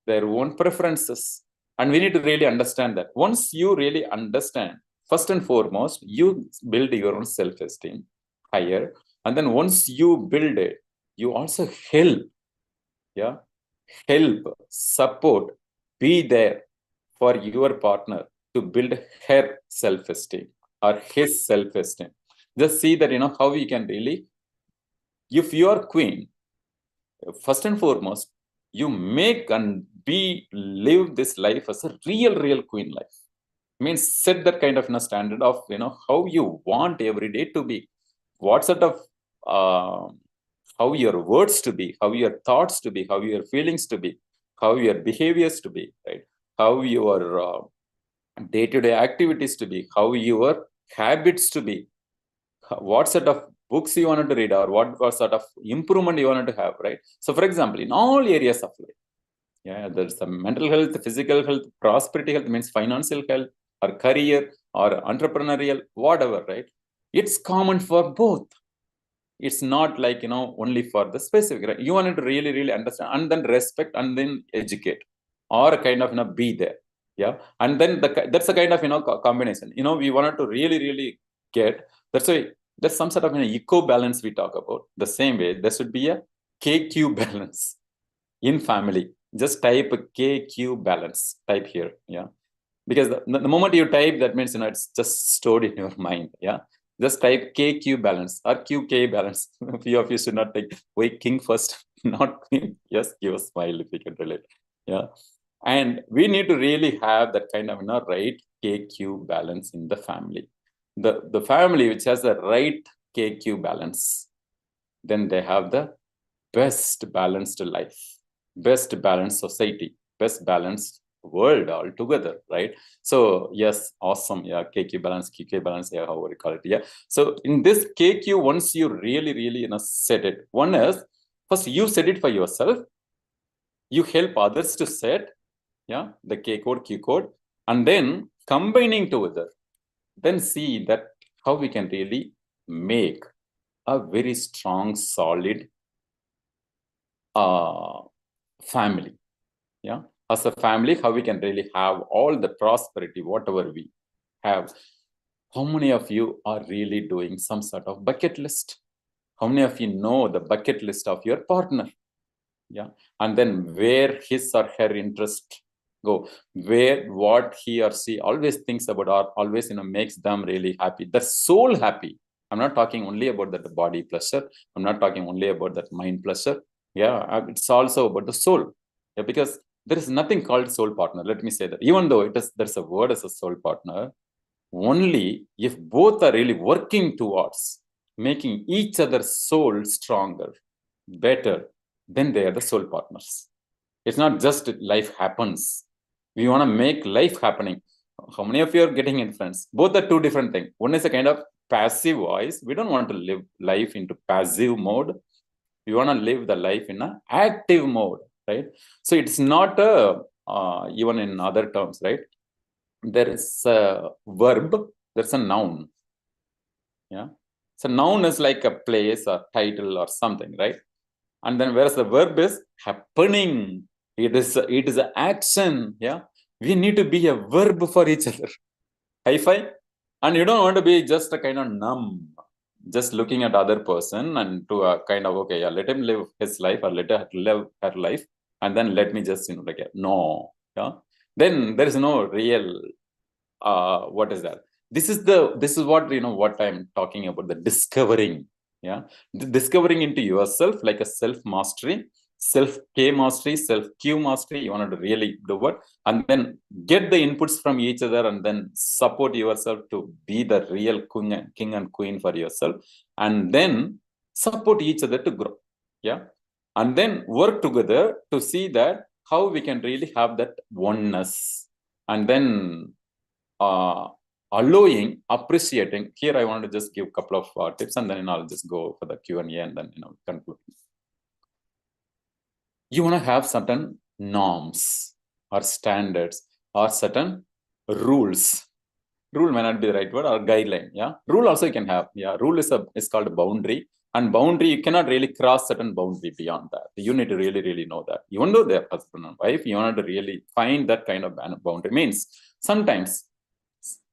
their own preferences. And we need to really understand that. Once you really understand, first and foremost, you build your own self-esteem higher. And then once you build it, you also help, support, be there for your partner to build her self-esteem or his self-esteem. Just see that, how we can really, if you are queen, first and foremost, you make and live this life as a real queen life. Means set that kind of standard of, how you want every day to be, what sort of, how your words to be, how your thoughts to be, how your feelings to be, how your behaviors to be, right? How your day-to-day activities to be, how your habits to be, what sort of books you wanted to read, or what sort of improvement you wanted to have, right? So for example, in all areas of life, there's some mental health, physical health, prosperity health, means financial health, or career, or entrepreneurial, whatever, right? It's common for both. It's not like, only for the specific, right? You wanted to really understand, and then respect, and then educate, or kind of, be there. Yeah. And then that's a kind of, combination, we wanted to really get, that's why there's some sort of eco balance we talk about. The same way, there should be a KQ balance in family. Just type KQ balance, type here. Yeah. Because the moment you type, that means, it's just stored in your mind. Yeah. Just type KQ balance or QK balance. A few of you should not take, wait, king first, not queen. Yes, give a smile if you can relate. Yeah. And we need to really have that kind of, right KQ balance in the family. The family which has the right KQ balance, then they have the best balanced life, best balanced society, best balanced world altogether, right? So yes, awesome. Yeah, KQ balance, QK balance, yeah, however you call it. Yeah. So in this KQ, once you really, really, set it, one is, first you set it for yourself, you help others to set, yeah, the K code, Q code, and then combining together, then see that how we can really make a very strong, solid family. Yeah, as a family, how we can really have all the prosperity, whatever we have. How many of you are really doing some sort of bucket list? How many of you know the bucket list of your partner? Yeah, and then where his or her interest go, where what he or she always thinks about, or always makes them really happy, the soul happy. I'm not talking only about that body pleasure, I'm not talking only about that mind pleasure. Yeah, it's also about the soul. Yeah, because there is nothing called soul partner. Let me say that, even though there's a word as a soul partner, only if both are really working towards making each other's soul stronger, better, then they are the soul partners. It's not just life happens. We want to make life happening. How many of you are getting influence? Both are two different things. One is a kind of passive voice. We don't want to live life into passive mode. We want to live the life in an active mode, right? So it's not even in other terms, right? There is a verb, there's a noun. Yeah. So noun is like a place or title or something, right? And then whereas the verb is happening, it is an action. Yeah, we need to be a verb for each other. High five. And you don't want to be just a kind of numb, just looking at other person and to a kind of, okay, yeah, let him live his life or let her live her life, and then let me just like, no. Yeah, then there is no real what is that. This is what what I'm talking about, the discovering. Yeah, the discovering into yourself, like a self mastery, self K mastery, self Q mastery. You want to really do what, and then get the inputs from each other, and then support yourself to be the real king and queen for yourself, and then support each other to grow. Yeah, and then work together to see that how we can really have that oneness, and then allowing, appreciating. Here I want to just give a couple of tips, and then I'll just go for the Q&A and then conclude. You want to have certain norms or standards or certain rules. Rule may not be the right word, or guideline. Yeah, rule also you can have. Yeah, rule is called a boundary, and boundary you cannot really cross certain boundary beyond that. You need to really know that. Even though they're husband and wife, you want to really find that kind of boundary. Means sometimes,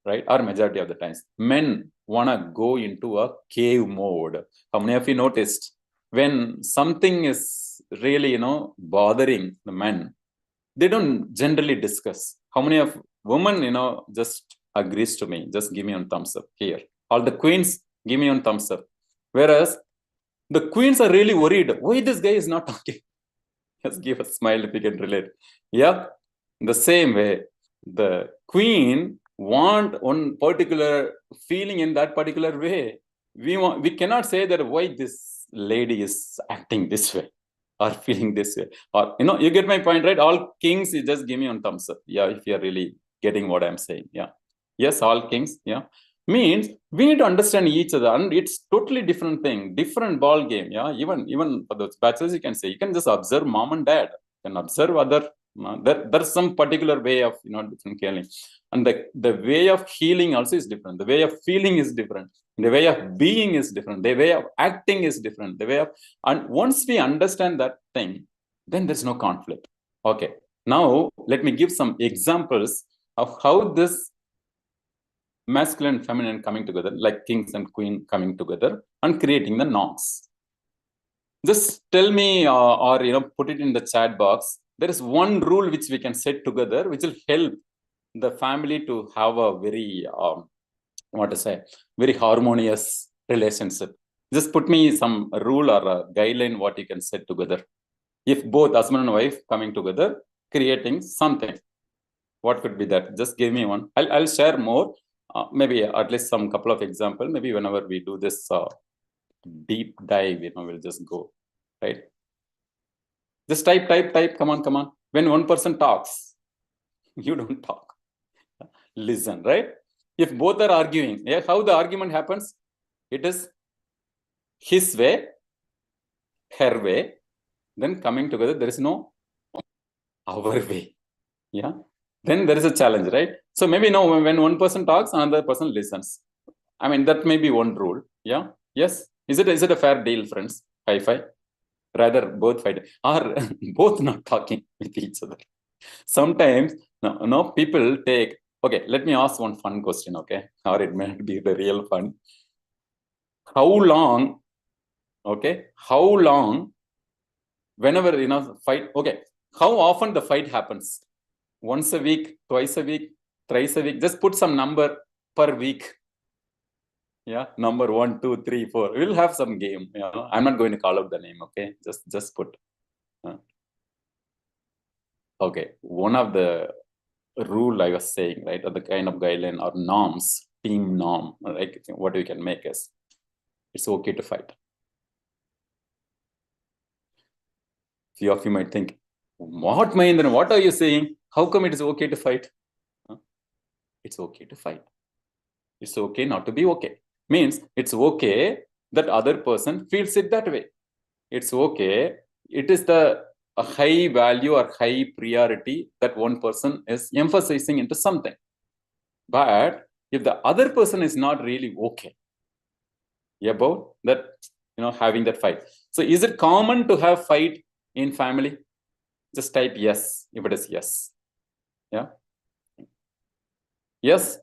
right, or majority of the times, men want to go into a cave mode. How many of you noticed when something is really bothering the men, they don't generally discuss? How many of women just agrees to me? Just give me on thumbs up here. All the queens, give me on thumbs up. Whereas the queens are really worried, why this guy is not talking? Just give a smile if you can relate. Yeah, the same way, the queen want one particular feeling in that particular way. We cannot say that why this lady is acting this way or feeling this way, or you get my point, right? All kings, you just give me on thumbs up. Yeah, if you're really getting what I'm saying. Yeah, yes, all kings. Yeah, means we need to understand each other, and it's totally different thing, different ball game. Yeah, even for those bachelors, you can say, you can just observe mom and dad, you can observe other. There's some particular way of different healing, and the way of healing also is different. The way of feeling is different. The way of being is different. The way of acting is different. The way of, and once we understand that thing, then there's no conflict. Okay, now let me give some examples of how this masculine and feminine coming together, like kings and queen coming together and creating the norms. Just tell me or put it in the chat box. There is one rule which we can set together which will help the family to have a very, what to say, very harmonious relationship. Just put me some rule or a guideline what you can set together. If both husband and wife coming together, creating something, what could be that? Just give me one. I'll share more. Maybe at least some couple of examples. Maybe whenever we do this deep dive, we'll just go, right? Just type. Come on. When one person talks, you don't talk. Listen, right? If both are arguing, how the argument happens? It is his way, her way, then coming together, there is no our way. Yeah. Then there is a challenge, right? So maybe when one person talks, another person listens. I mean, that may be one rule. Yeah. Yes. Is it a fair deal, friends? High five. Rather both fight or both not talking with each other. Sometimes no people take. Okay, let me ask one fun question. Okay, or it may not be the real fun. How long? Okay, how long? Whenever fight. Okay, how often the fight happens? Once a week, twice a week, thrice a week. Just put some number per week. Yeah, number 1, 2, 3, 4. We'll have some game. I'm not going to call out the name. Okay, just put. Okay, one of the rule I was saying, right, or the kind of guideline or norms, team norm, like what we can make is, it's okay to fight. Few of you might think, what, Mahendiran, what are you saying? How come it is okay to fight? It's okay to fight. It's okay not to be okay. Means it's okay that other person feels it that way. It's okay. It is a high value or high priority that one person is emphasizing into something. But if the other person is not really okay about that, having that fight. So is it common to have fight in family? Just type yes if it is yes. Yeah. Yes.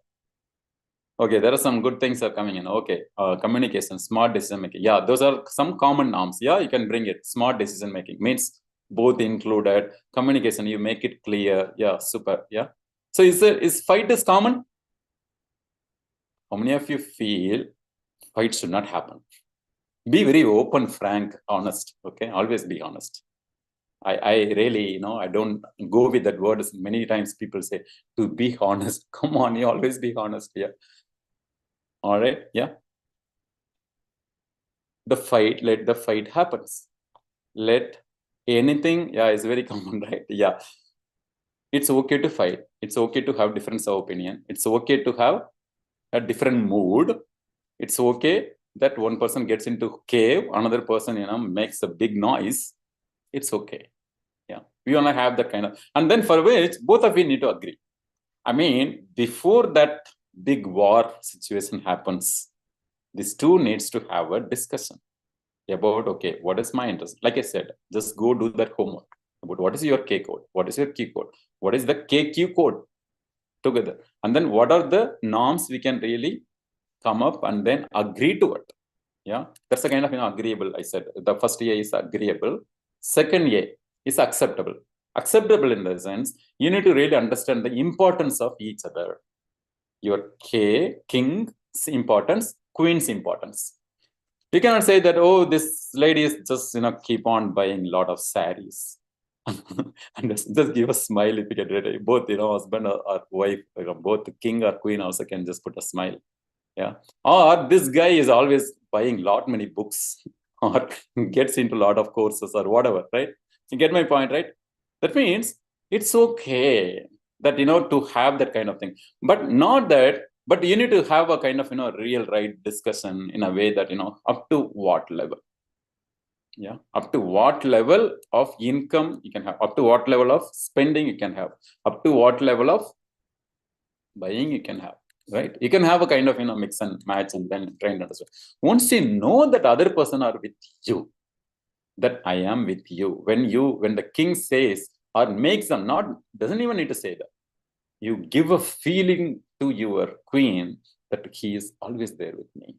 Okay, there are some good things are coming in. Okay, communication, smart decision making. Yeah, those are some common norms. Yeah, you can bring it. Smart decision making means both included. Communication, you make it clear. Yeah, super. Yeah. So is fight is common? How many of you feel fight should not happen? Be very open, frank, honest. Okay, always be honest. I really, I don't go with that word. Many times people say to be honest. Come on, you always be honest. Yeah. All right. Yeah. Let the fight happens. Let anything. Yeah, it's very common, right? Yeah. It's okay to fight. It's okay to have difference of opinion. It's okay to have a different mood. It's okay that one person gets into cave, another person, makes a big noise. It's okay. Yeah. We want to have that kind of, and then for which both of you need to agree. I mean, before that big war situation happens, these two needs to have a discussion about, okay, what is my interest? Like I said, just go do that homework about what is your K code, what is your Q code, what is the KQ code together, and then what are the norms we can really come up and then agree to it. Yeah, that's the kind of agreeable. I said the first A is agreeable, second A is acceptable. Acceptable in the sense you need to really understand the importance of each other. Your king's importance, queen's importance. You cannot say that, oh, this lady is just keep on buying a lot of sarees. And just give a smile if you get ready. Both husband or wife, both king or queen also can just put a smile. Yeah. Or this guy is always buying lot many books or gets into a lot of courses or whatever, right? You get my point, right? That means it's okay that to have that kind of thing, but not that. But you need to have a kind of real right discussion in a way that up to what level. Yeah, up to what level of income you can have, up to what level of spending you can have, up to what level of buying you can have, right? You can have a kind of mix and match and then try and understand. Once you know that other person are with you, that I am with you, when the king says or makes them, doesn't even need to say that, you give a feeling to your queen that he is always there with me.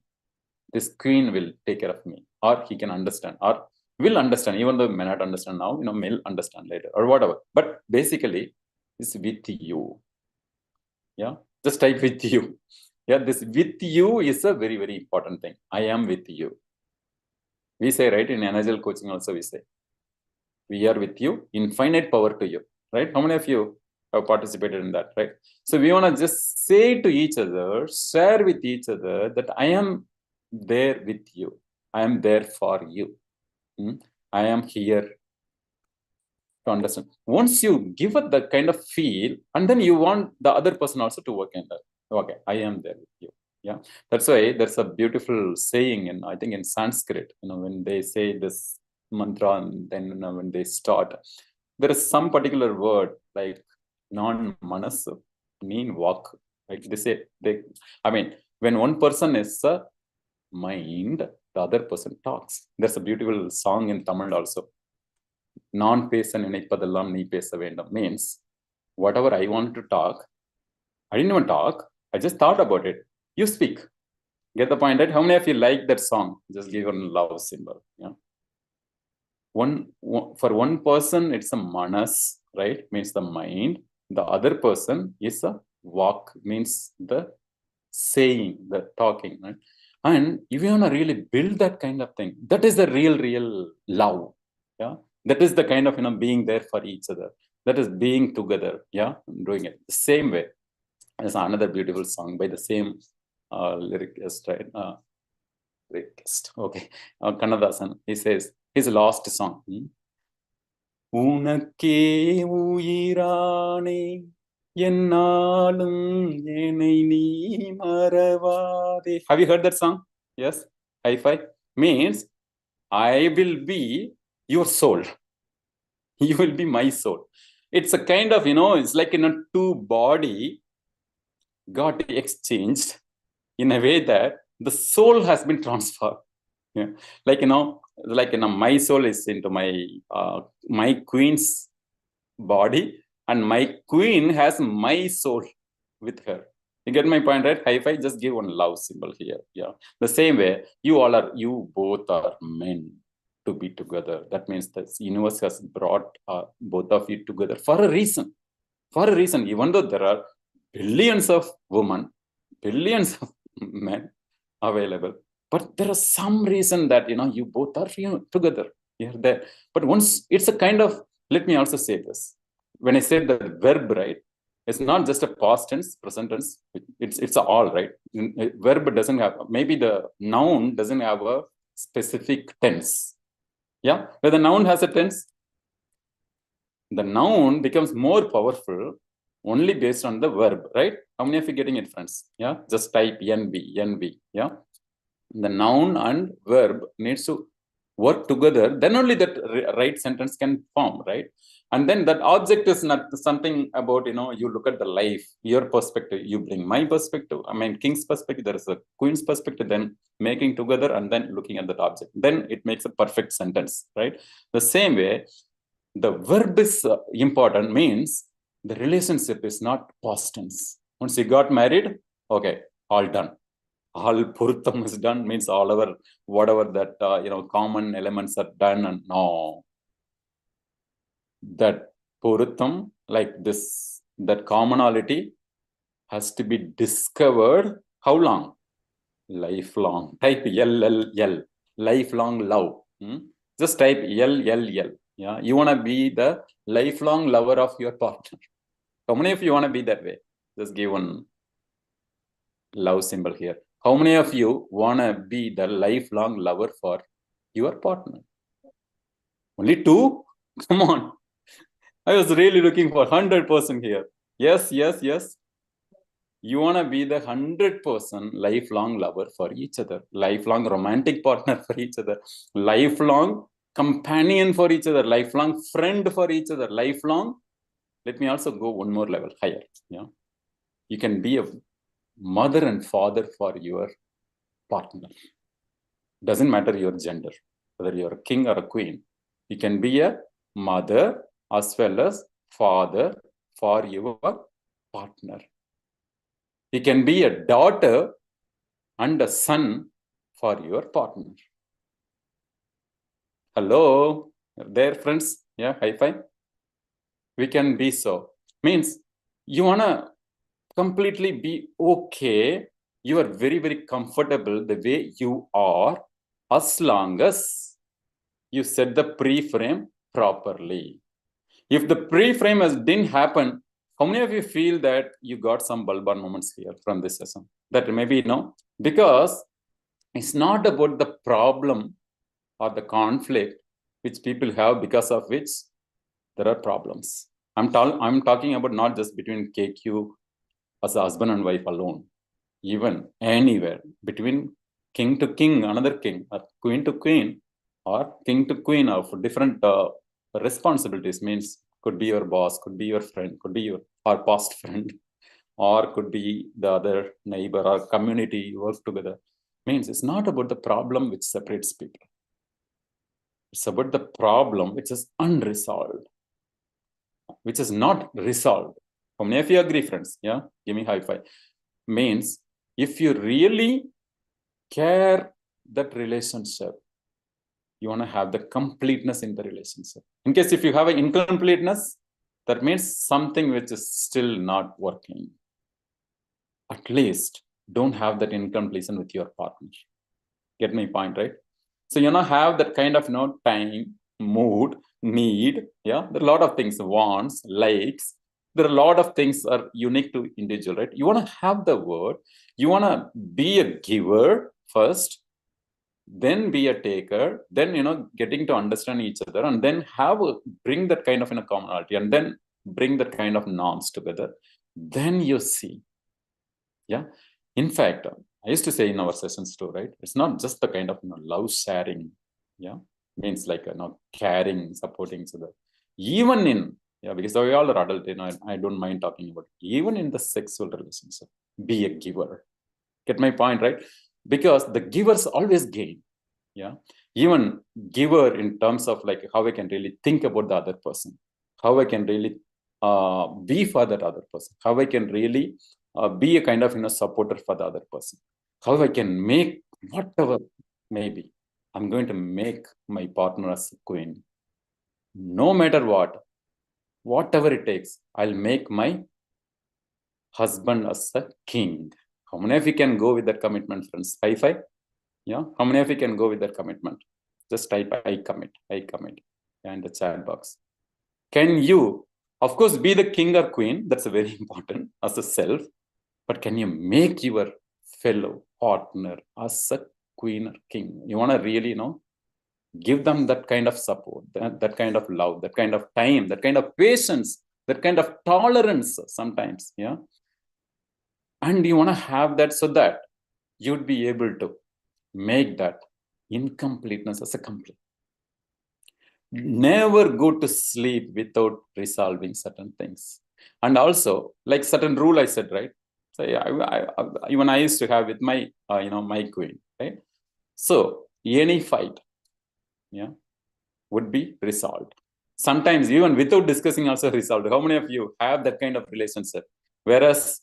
This queen will take care of me, or he can understand, or will understand, even though may not understand now, may understand later, or whatever. But basically, it's with you. Yeah, just type with you. Yeah, this with you is a very, very important thing. I am with you. We say, right, in Energile coaching also we say, we are with you, infinite power to you, right? How many of you have participated in that, right? So we want to just say to each other, share with each other that I am there with you. I am there for you. I am here to understand. Once you give it that kind of feel, and then you want the other person also to work in that. Okay, I am there with you. Yeah, that's why there's a beautiful saying, and I think in Sanskrit, when they say this mantra, and then when they start, there is some particular word like non-manas, mean walk. Like they say, I mean, when one person is a mind, the other person talks. There's a beautiful song in Tamil also. நான் பேச நினைப்பதெல்லாம் நீ பேச வேண்டும் means whatever I want to talk, I didn't even talk, I just thought about it. You speak. Get the point, right? How many of you like that song? Just give a love symbol. Yeah. For one person, it's a manas, right? Means the mind. The other person is a walk, means the saying, the talking, right? And if you want to really build that kind of thing, that is the real love. Yeah. That is the kind of, being there for each other. That is being together. Yeah. Doing it the same way. There's another beautiful song by the same lyricist, right? Lyricist. Okay. Kannadasan. He says his last song. உனக்கே உயிரானே என்னாலும் என்னை நீ மறவாதே. Have you heard that song? Yes. High five. Means I will be your soul. You will be my soul. It's a kind of, it's like two body got exchanged in a way that the soul has been transferred. Yeah. Like, my soul is into my queen's body, and my queen has my soul with her. You get my point, right? High five, just give one love symbol here. Yeah. The same way, you both are meant to be together. That means the universe has brought both of you together for a reason. For a reason, even though there are billions of women, billions of men available, but there is some reason that you both are together. You're there. But once it's a kind of, let me also say this. When I say the verb, right, it's not just a past tense, present tense. It's all, right. Verb doesn't have, maybe the noun doesn't have a specific tense. Yeah, where the noun has a tense, the noun becomes more powerful only based on the verb, right? How many of you getting it, friends? Yeah, just type NB. Yeah, the noun and verb needs to work together, then only that right sentence can form, right? And then that object is not something about, you look at the life, your perspective, you bring my perspective, I mean king's perspective, there is a queen's perspective, then making together and then looking at that object, then it makes a perfect sentence, right? The same way, the verb is important, means the relationship is not past tense. Once you got married, okay, all done. All purtham is done, means all our whatever that common elements are done, and no, that purtham, like this, that commonality has to be discovered. How long? Lifelong. Type LLL, lifelong love. Just type LLL. Yeah, you want to be the lifelong lover of your partner. How many of you want to be that way? Just give one love symbol here. How many of you want to be the lifelong lover for your partner? Only two? Come on. I was really looking for 100% here. Yes. You want to be the 100% lifelong lover for each other, lifelong romantic partner for each other, lifelong companion for each other, lifelong friend for each other, lifelong. Let me also go one more level higher. Yeah, you can be a mother and father for your partner. Doesn't matter your gender, whether you're a king or a queen. You can be a mother as well as father for your partner. You can be a daughter and a son for your partner. Hello, there, friends. Yeah, high five. We can be so. Means you want to completely be okay. You are very, very comfortable the way you are, as long as you set the pre-frame properly. If the pre-frame didn't happen, how many of you feel that you got some bulbar moments here from this session? That maybe, because it's not about the problem or the conflict which people have, because of which there are problems. I'm talking about not just between KQ as a husband and wife alone, even anywhere between king to king, another king, or queen to queen, or king to queen of different responsibilities. Means could be your boss, could be your friend, could be your or past friend, or could be the other neighbor or community you work together. Means it's not about the problem which separates people. It's about the problem which is unresolved, which is not resolved. How many of you agree, friends? Yeah, give me high five. Means if you really care that relationship, you want to have the completeness in the relationship. In case if you have an incompleteness, that means something which is still not working. At least don't have that incompletion with your partner. Get my point, right? So you have that kind of time, mood, need. Yeah, there are a lot of things, wants, likes. There are a lot of things are unique to individual, right? You want to have the word. You want to be a giver first, then be a taker, then getting to understand each other, and then bring that kind of commonality, and then bring that kind of norms together. Then you see. Yeah. In fact, I used to say in our sessions too, right? It's not just the kind of love sharing. Yeah. Means like caring, supporting each other. Even in, because we all are adult, I don't mind talking about it. Even in the sexual relationship, be a giver. Get my point, right? Because the givers always gain. Yeah. Even giver in terms of like how I can really think about the other person, how I can really be for that other person, how I can really be a kind of supporter for the other person, how I can make whatever maybe. I'm going to make my partner as a queen. No matter what, whatever it takes, I'll make my husband as a king. How many of you can go with that commitment, friends? High five. Yeah. How many of you can go with that commitment? Just type I commit in the chat box. Can you, of course, be the king or queen? That's very important as a self. But can you make your fellow partner as a queen or king? You want to really, give them that kind of support, that kind of love, that kind of time, that kind of patience, that kind of tolerance sometimes. Yeah. And you want to have that so that you'd be able to make that incompleteness as a complete. Never go to sleep without resolving certain things. And also, like certain rule I said, right? So even I used to have with my, my queen, right? So any fight, would be resolved. Sometimes even without discussing also resolved. How many of you have that kind of relationship? Whereas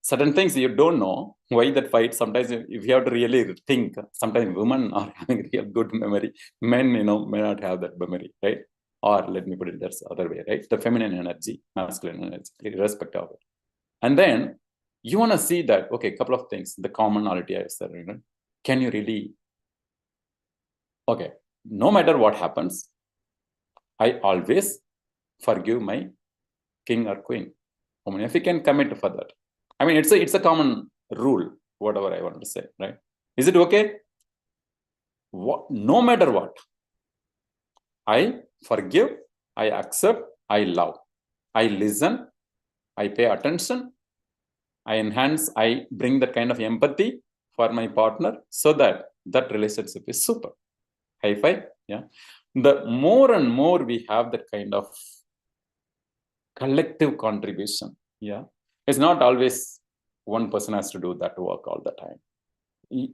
certain things you don't know why that fight. Sometimes if you have to really think, sometimes women are having real good memory. Men, may not have that memory, right? Or let me put it this other way, right? The feminine energy, masculine energy, irrespective of it. And then you want to see that, okay, a couple of things, the commonality I said, can you really, okay, no matter what happens, I always forgive my king or queen. How many of you can commit for that? I mean, it's a common rule, whatever I want to say, right? Is it okay? No matter what, I forgive, I accept, I love, I listen, I pay attention, I enhance, I bring that kind of empathy for my partner so that that relationship is super. High five. Yeah. The more and more we have that kind of collective contribution. Yeah. It's not always one person has to do that work all the time.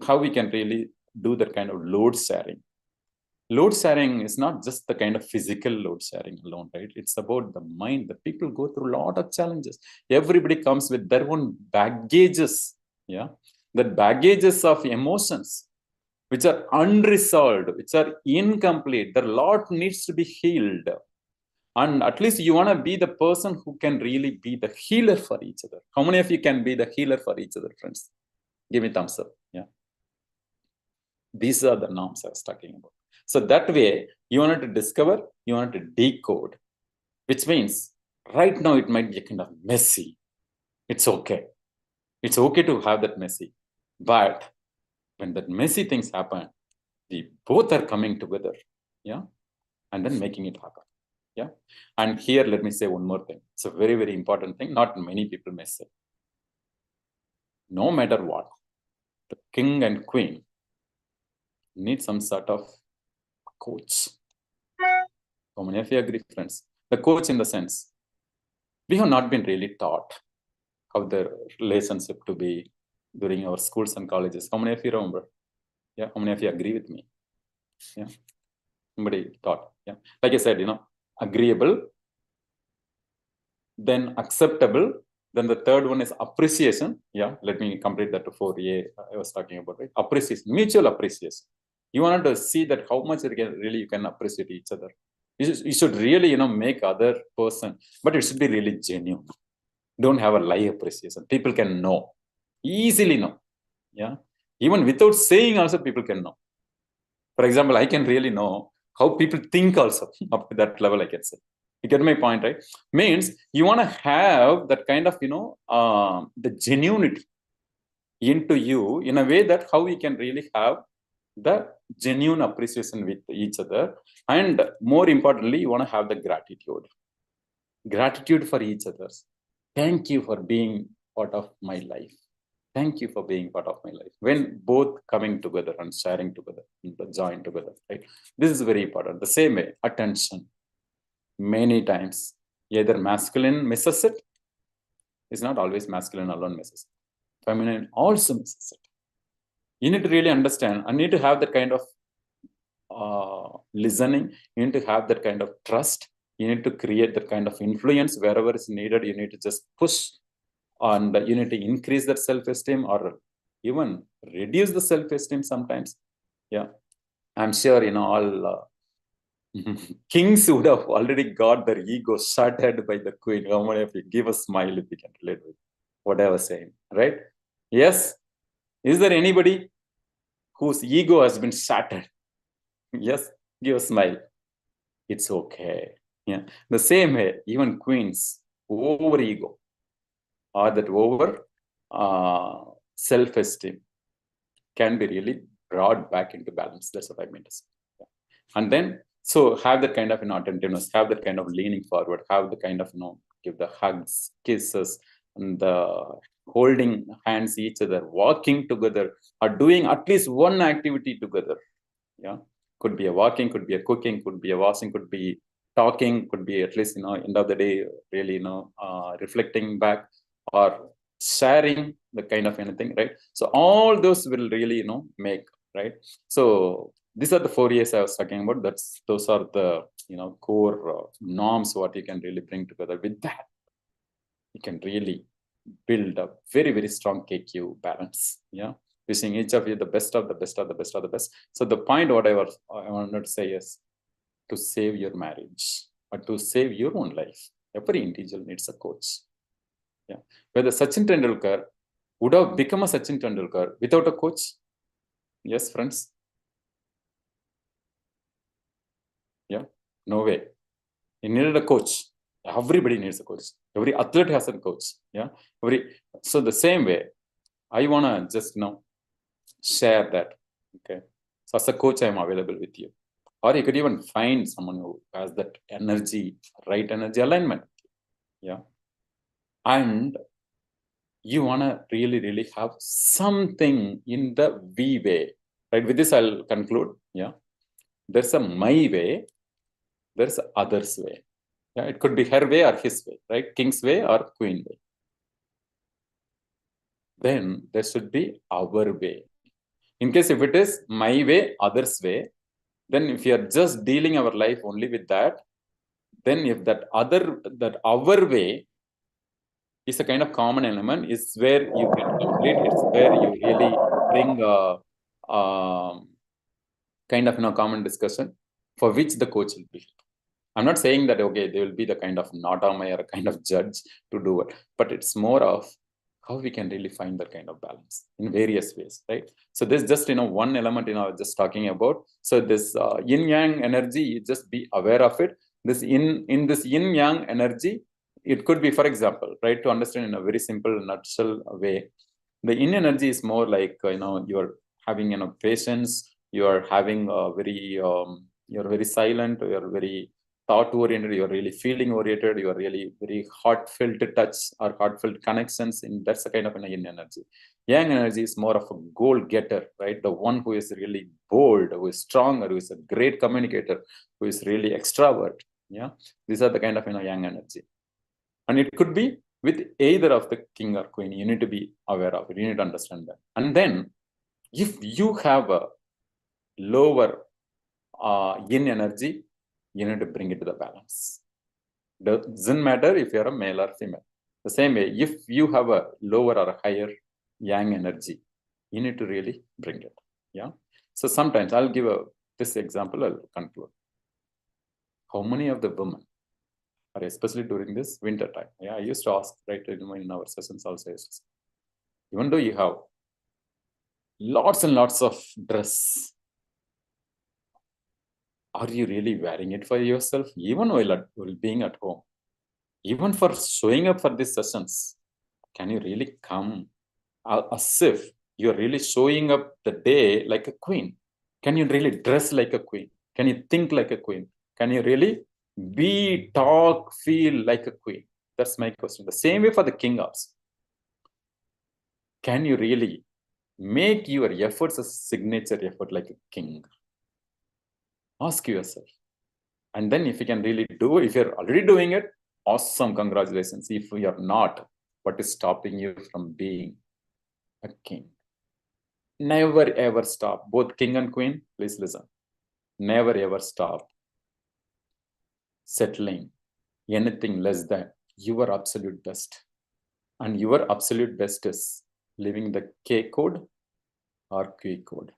How we can really do that kind of load sharing. Load sharing is not just the kind of physical load sharing alone, right? It's about the mind. The people go through a lot of challenges. Everybody comes with their own baggages. Yeah. The baggages of emotions, which are unresolved, which are incomplete. The lot needs to be healed. And at least you want to be the person who can really be the healer for each other. How many of you can be the healer for each other, friends? Give me thumbs up. Yeah. These are the norms I was talking about. So that way, you wanted to discover, you wanted to decode, which means right now it might be kind of messy. It's okay. It's okay to have that messy. But when that messy things happen, we both are coming together. Yeah. And then making it happen. Yeah. And here, let me say one more thing. It's a very, very important thing. Not many people may say. No matter what, the king and queen need some sort of coach. How many of you agree, friends? The coach in the sense, we have not been really taught how the relationship to be during our schools and colleges. How many of you remember? Yeah. How many of you agree with me? Yeah. Somebody taught. Yeah. Like I said, agreeable, then acceptable, then the third one is appreciation. Yeah, let me complete that to 4A I was talking about, right? Appreciation, mutual appreciation. You want to see that how much you can appreciate each other. You should really, make other person, but it should be really genuine. Don't have a lie appreciation. People can know, easily know. Yeah, even without saying also people can know. For example, I can really know how people think also. Up to that level I can say. You get my point, right? Means you want to have that kind of, the genuinity into you in a way that how we can really have the genuine appreciation with each other. And more importantly, you want to have the gratitude. Gratitude for each other. Thank you for being part of my life. Thank you for being part of my life. When both coming together and sharing together, join together, right? This is very important. The same way, attention. Many times, either masculine misses it. It's not always masculine alone misses it. Feminine also misses it. You need to really understand. I need to have that kind of listening. You need to have that kind of trust. You need to create that kind of influence wherever it's needed. You need to just push, and you need to increase that self-esteem or even reduce the self-esteem sometimes. Yeah, I'm sure all kings would have already got their ego shattered by the queen. How many of you give a smile if you can relate with what I was saying, right? Yes. Is there anybody whose ego has been shattered? Yes, give a smile. It's okay. Yeah. The same way, even queens over ego or that over self-esteem can be really brought back into balance. That's what I meant to say. Yeah. And then, so have that kind of attentiveness, have that kind of leaning forward, have the kind of, give the hugs, kisses, and the holding hands each other, walking together, or doing at least one activity together. Yeah. Could be a walking, could be a cooking, could be a washing, could be talking, could be at least, end of the day, really, reflecting back or sharing the kind of anything, right? So all those will really, make, right? So these are the 4 years I was talking about. Those are the, core norms, what you can really bring together. With that, you can really build a very, very strong KQ balance. Yeah. Wishing each of you the best of the best of the best of the best. So the point what I wanted to say is to save your marriage or to save your own life. Every individual needs a coach. Yeah. Whether Sachin Tendulkar would have become a Sachin Tendulkar without a coach? Yes, friends. Yeah. No way. He needed a coach. Everybody needs a coach. Every athlete has a coach. Yeah. So the same way, I wanna just share that. Okay. So as a coach, I'm available with you. Or you could even find someone who has that energy, right energy alignment. Yeah. And you want to really, really have something in the we way. Right. With this, I'll conclude. Yeah. There's a my way. There's others way. Yeah. It could be her way or his way, right? King's way or queen way. Then there should be our way. In case if it is my way, others way, then if you are just dealing our life only with that, then if that our way is a kind of common element, is where you get complete, it's where you really bring a kind of common discussion for which the coach will be. I'm not saying that, okay, they will be the kind of Natamaya or kind of judge to do it, but it's more of how we can really find that kind of balance in various ways, right? So this just, one element, I was just talking about. So this yin yang energy, you just be aware of it. This in this yin yang energy, it could be, for example, right, to understand in a very simple nutshell way, the yin energy is more like, you're having, patience, you're having a very, you're very silent, you're very thought oriented, you're really feeling oriented, you're really very heartfelt touch or heartfelt connections. That's the kind of yin energy. Yang energy is more of a goal getter, right? The one who is really bold, who is stronger, who is a great communicator, who is really extrovert. Yeah, these are the kind of yang energy. And it could be with either of the king or queen. You need to be aware of it. You need to understand that. And then if you have a lower yin energy, you need to bring it to the balance. Doesn't matter if you're a male or female. The same way, if you have a lower or a higher yang energy, you need to really bring it. Yeah. So sometimes I'll give this example, I'll conclude. How many of the women, or especially during this winter time, yeah, I used to ask, right, in our sessions also, even though you have lots and lots of dress, are you really wearing it for yourself, even while being at home? Even for showing up for these sessions, can you really come as if you're really showing up the day like a queen? Can you really dress like a queen? Can you think like a queen? Can you really talk, feel like a queen? That's my question. The same way for the king also. Can you really make your efforts a signature effort like a king? Ask yourself. And then if you can really do it, if you're already doing it, awesome, congratulations. If you're not, what is stopping you from being a king? Never ever stop. Both king and queen, please listen. Never ever stop settling anything less than your absolute best. And your absolute best is living the K code or Q code.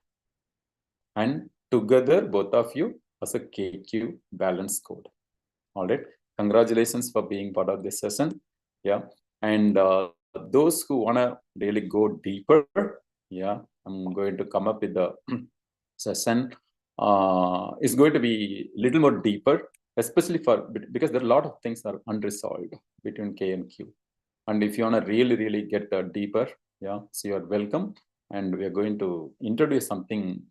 And together, both of you as a KQ balance code. All right. Congratulations for being part of this session. Yeah. And those who want to really go deeper, yeah, I'm going to come up with the session. It's going to be a little more deeper, especially because there are a lot of things that are unresolved between K and Q. And if you want to really, really get deeper, yeah, so you're welcome. And we are going to introduce something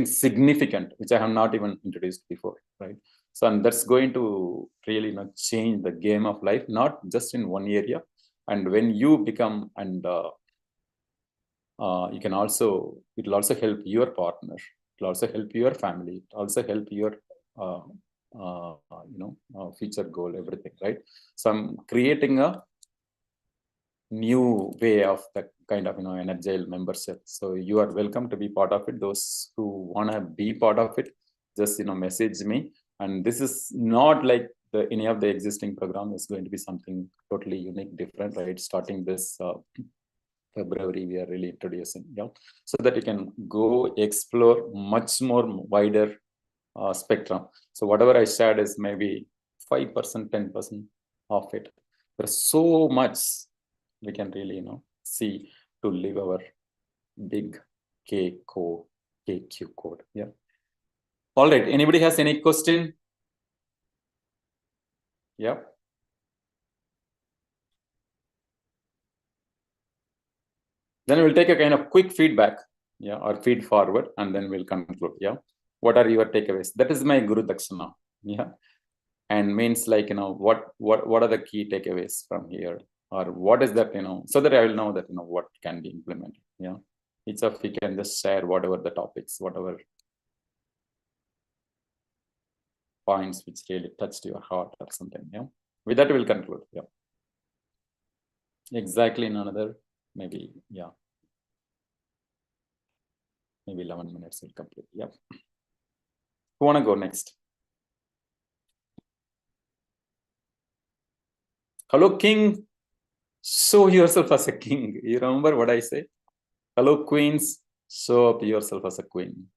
significant, which I have not even introduced before, right? So, and that's going to really change the game of life, not just in one area. And when you become, and you can also, it will also help your partner, it will also help your family, it will also help your, future goal, everything, right? So I'm creating a new way of the kind of Energile membership. So you are welcome to be part of it. Those who want to be part of it, just message me. And this is not like any of the existing program. Is going to be something totally unique, different, right? Starting this February, we are really introducing, yeah, so that you can go explore much more wider spectrum. So whatever I shared is maybe 5%, 10% of it. There's so much we can really see to live our big KQ code. Yeah. All right. Anybody has any question? Yeah. Then we'll take a kind of quick feedback, yeah, or feed forward, and then we'll conclude. Yeah. What are your takeaways? That is my Guru Dakshina. Yeah. And means like, what are the key takeaways from here? Or what is that, so that I will know that, what can be implemented. Yeah. Each of you can just share whatever the topics, whatever points which really touched your heart or something. Yeah. With that, we'll conclude. Yeah. Exactly in another, maybe, yeah. Maybe 11 minutes will complete. Yeah. Who want to go next? Hello, King. Show yourself as a king. You remember what I say? Hello, queens. Show up yourself as a queen.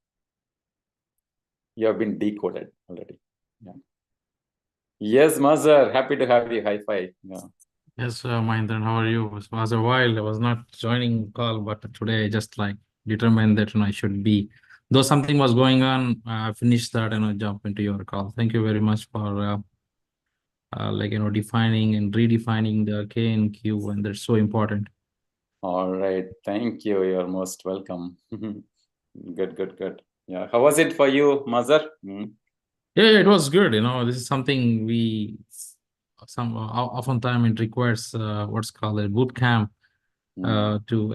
You have been decoded already. Yeah. Yes, Mazhar, happy to have you. High five. Yeah. Yes, Mahendiran, how are you? It was a while. I was not joining call, but today I just like determined that I should be. Though something was going on, I finished that and I jump into your call. Thank you very much for defining and redefining the K and Q, and that's so important. All right. Thank you. You're most welcome. Good, good, good. Yeah. How was it for you, Mazhar? Yeah, it was good. This is something we oftentimes it requires what's called a boot camp to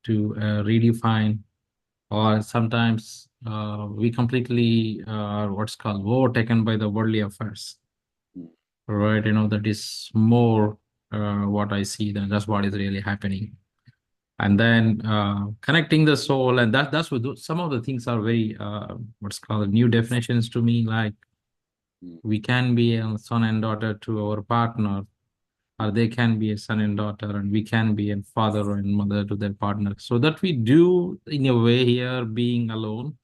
redefine, or sometimes we completely what's called overtaken by the worldly affairs, Mm. right? That is more what I see, than that's what is really happening. And then connecting the soul, and that's what some of the things are very what's called new definitions to me, like we can be a son and daughter to our partner, or they can be a son and daughter, and we can be a father and mother to their partner, so that we do in a way here being alone,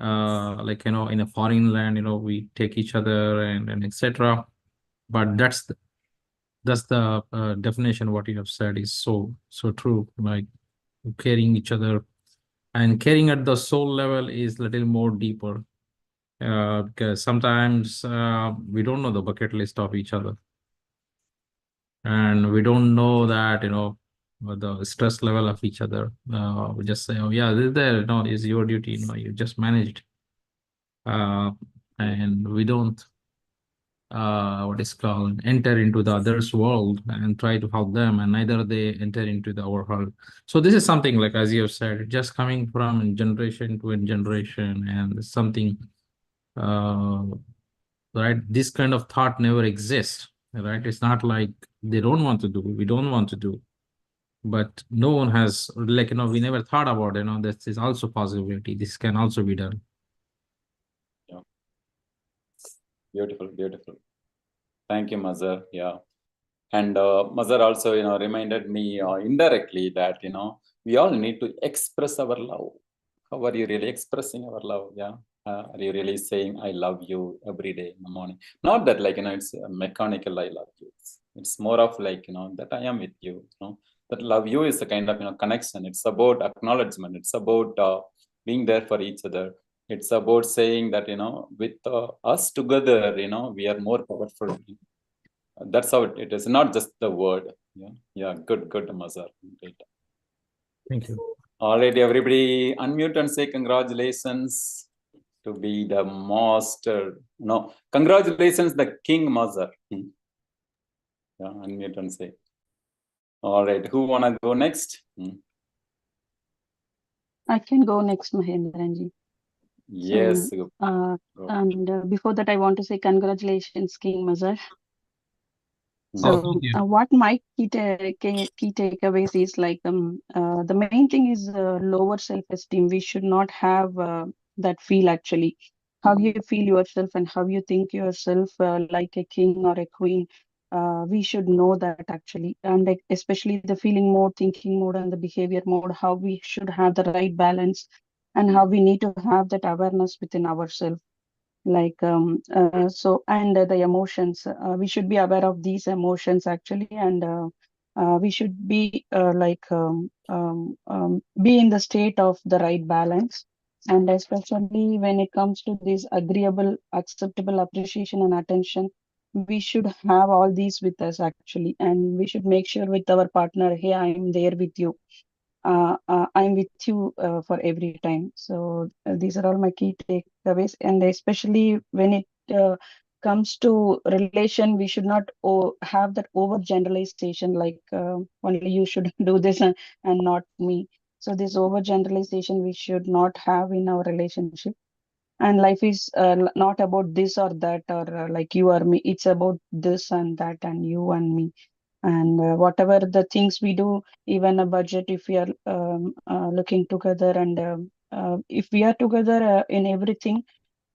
in a foreign land, we take each other and etc. But that's the definition. What you have said is so true, like caring each other, and caring at the soul level is little more deeper, because sometimes we don't know the bucket list of each other, and we don't know that the stress level of each other. We just say, oh yeah, this is there, is your duty, you just managed, and we don't what is called enter into the other's world and try to help them, and neither they enter into our world. So this is something, like as you have said, just coming from generation to generation, and something uh, right, this kind of thought never exists, right? It's not like they don't want to do, we don't want to do, but no one has, we never thought about, this is also possibility, this can also be done. Yeah. Beautiful, beautiful. Thank you, Mazhar. Yeah. And Mazhar also, reminded me indirectly that, we all need to express our love. How are you really expressing our love? Yeah. Are you really saying, I love you every day in the morning? Not that, it's a mechanical, I love you. It's more of like, that I am with you, that love you is a kind of, connection. It's about acknowledgement. It's about being there for each other. It's about saying that, with us together, we are more powerful. That's how it is, not just the word. Yeah, good, Mazhar. Great. Thank you. All right, everybody, unmute and say congratulations to be the master. No, congratulations, the king, Mazhar. Yeah, unmute and say. All right, who wanna go next? I can go next, Mahendiranji. Yes. So, and before that, I want to say congratulations, King Mazhar. So, what my key takeaways is like the main thing is lower self-esteem. We should not have that feel actually. How you feel yourself and how you think yourself, like a king or a queen. We should know that actually, and like, especially the feeling mode, thinking mode, and the behavior mode. How we should have the right balance, and how we need to have that awareness within ourselves, like so, and the emotions, we should be aware of these emotions actually, and we should be be in the state of the right balance, and especially when it comes to this agreeable, acceptable appreciation and attention, we should have all these with us actually, and we should make sure with our partner, hey, I'm there with you, I'm with you for every time. So these are all my key takeaways, and especially when it comes to relation, we should not have that overgeneralization, like only you should do this and not me. So this overgeneralization we should not have in our relationship. And life is not about this or that, or like you or me. It's about this and that, and you and me, and whatever the things we do, even a budget, if we are looking together, and if we are together in everything,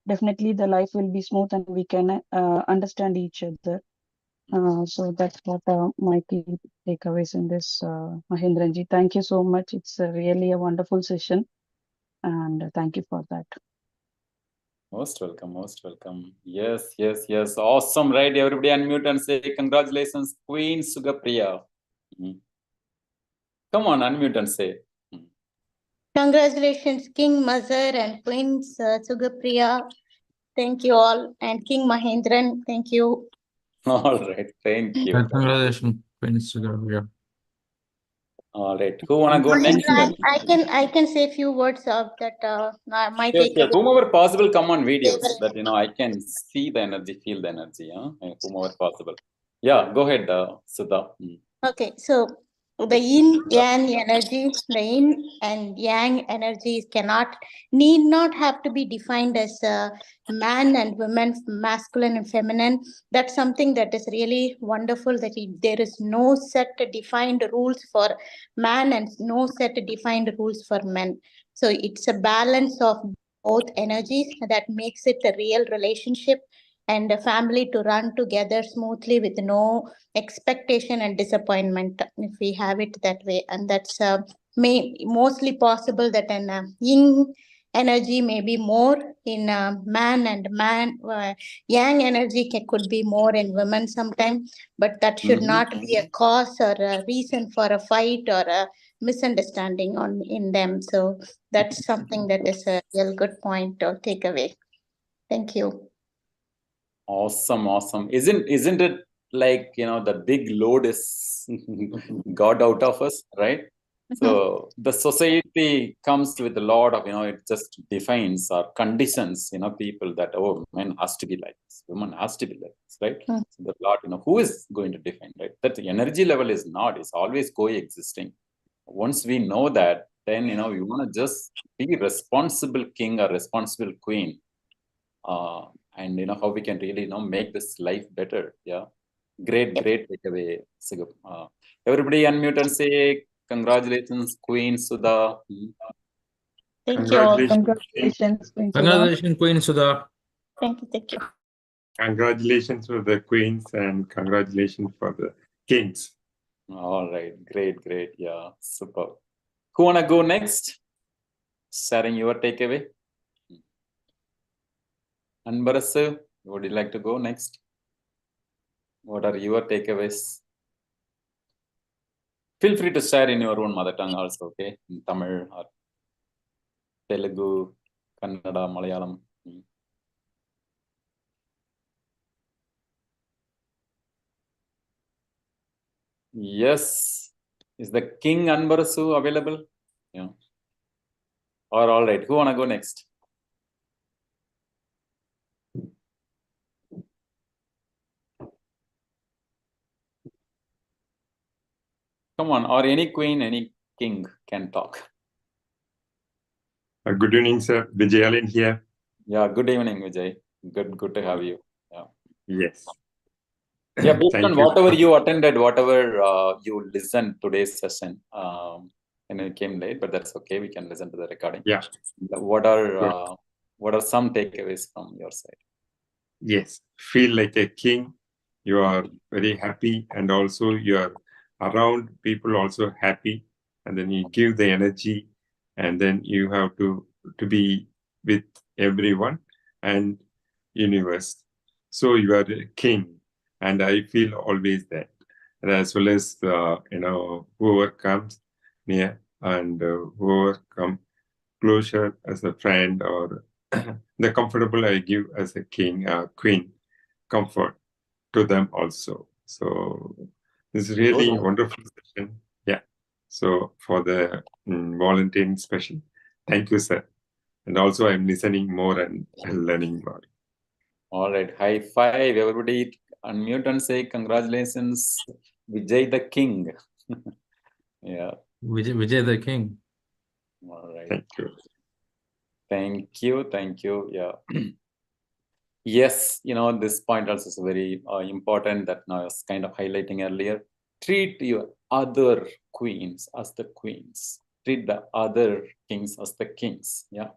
definitely the life will be smooth, and we can understand each other. So that's what my key takeaways in this, Mahendranji. Thank you so much. It's really a wonderful session, and thank you for that. Most welcome, most welcome. Yes, yes, yes. Awesome, right? Everybody unmute and say congratulations, Queen Sugapriya. Come on, unmute and say. Congratulations, King Mazhar and Queen Sugapriya. Thank you all. And King Mahendiran, thank you. All right, thank you. Congratulations, Prince Sugar. Yeah. All right, who wanna go next? Mahendiran, I can say a few words of that. My Yes, takeaway. whomever possible, come on videos that I can see the energy, feel the energy. Whomever possible. Yeah, go ahead, Sudha. Okay, so the yin yang energy, the yin and yang energies need not have to be defined as man and woman, masculine and feminine. That's something that is really wonderful, that there is no set defined rules for man and no set defined rules for men. So it's a balance of both energies that makes it a real relationship and a family to run together smoothly with no expectation and disappointment, if we have it that way. And that's mostly possible that an yin energy may be more in man, and yang energy could be more in women sometime, but that should not be a cause or a reason for a fight or a misunderstanding in them. So that's something that is a real good point or takeaway. Thank you. Awesome, awesome. Isn't it like the big load is got out of us, right? So the society comes with a lot of it just defines or conditions people that men has to be like this, woman has to be like this, right? So the lot who is going to define, right? That the energy level is not, it's always coexisting. Once we know that, then we want to just be responsible king or responsible queen, and how we can really make this life better. Yeah, great takeaway, Sigap. Everybody unmute and say congratulations, Queen Sudha. Thank you all. Congratulations, Queen Sudha. Congratulations, Queen Sudha. Thank you. Congratulations for the queens and congratulations for the kings. All right, great. Yeah, super. Who wanna go next? Sharing your takeaway. Anbarasu, would you like to go next? What are your takeaways? Feel free to share in your own mother tongue also, okay? In Tamil or Telugu, Kannada, Malayalam. Yes. Is the King Anbarasu available? Yeah. Or all right, who wanna go next? Come on, or any queen, any king can talk. Good evening, sir. Vijayalin here. Yeah, good evening, Vijay. Good to have you. Yeah. Yes. Yeah, based on whatever you attended, whatever you listened today's session, and it came late, but that's okay. We can listen to the recording. Yeah. What are some takeaways from your side? Yes. Feel like a king. You are very happy, and also you are around people also happy, and then you give the energy, and then you have to be with everyone and universe. So you are a king, and I feel always that. And as well as whoever comes near and whoever come closer as a friend, or the comfortable I give as a king, queen, comfort to them also. So this is really a wonderful session. Yeah. So for the Valentine Special, thank you, sir. And also I'm listening more and learning more. All right, high five, everybody. Unmute and say congratulations, Vijay the King. Yeah. Vijay the King. All right. Thank you. Thank you. Yeah. Yes, this point also is very important that I was kind of highlighting earlier. Treat your other queens as the queens. Treat the other kings as the kings. Yeah.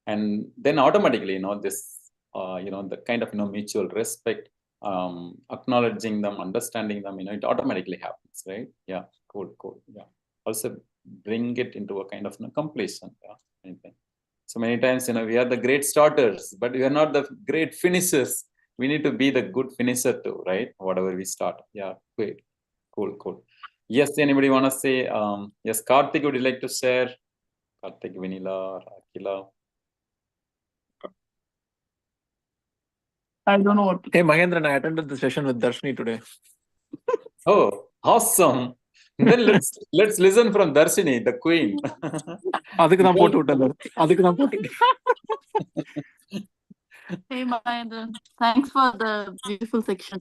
And then automatically, this, the kind of, mutual respect, acknowledging them, understanding them, it automatically happens, right? Yeah. Cool. Yeah. Also bring it into a kind of completion. Yeah. Anything. So many times, we are the great starters, but we are not the great finishers. We need to be the good finisher too, right? Whatever we start. Yeah, great. Cool. Yes, anybody want to say? Yes, Karthik, would you like to share? Karthik, Vanilla, Akila. I don't know what. Hey, Mahendran, I attended the session with Darshini today. Oh, awesome. Then let's listen from Darshini, the queen. Hey, Mahendran. Thanks for the beautiful section.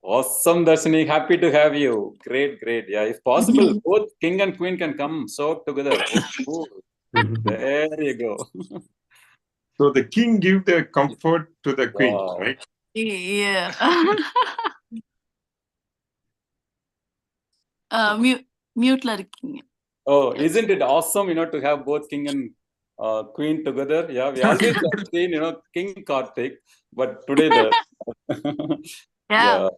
Awesome, Darshini. Happy to have you. Great. Yeah, if possible, both king and queen can come so together. Oh, cool. There you go. So the king give the comfort to the queen, Wow. right? Yeah. Mute king. Oh, isn't it awesome, to have both king and queen together? Yeah, we always have seen, King Karthik, but today Yeah.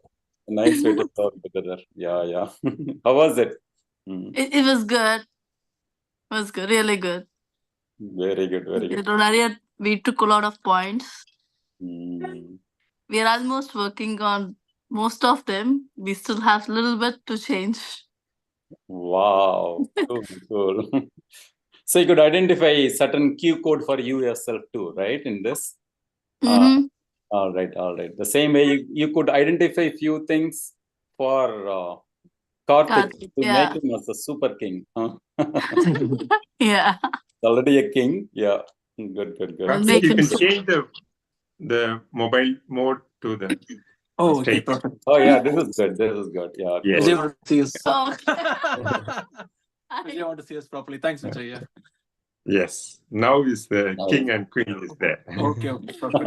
nice way to talk together. Yeah. How was it? It was good. It was good, really good. Very good. We took a lot of points. Mm. We are almost working on most of them. We still have a little bit to change. Wow, cool. So you could identify certain Q code for you yourself too, right? In this. All right. The same way you could identify few things for Karthik to make him as a super king. Huh? Yeah. Already a king. Yeah. Good. Karthik, you can change the mobile mode to the okay, perfect. Oh yeah, this is good. Yeah. Yes. Vijay want to see us. Oh. Vijay want to see us properly. Thanks, Vijay. Yeah. Yes. Now is the king and queen is there. Okay, perfect.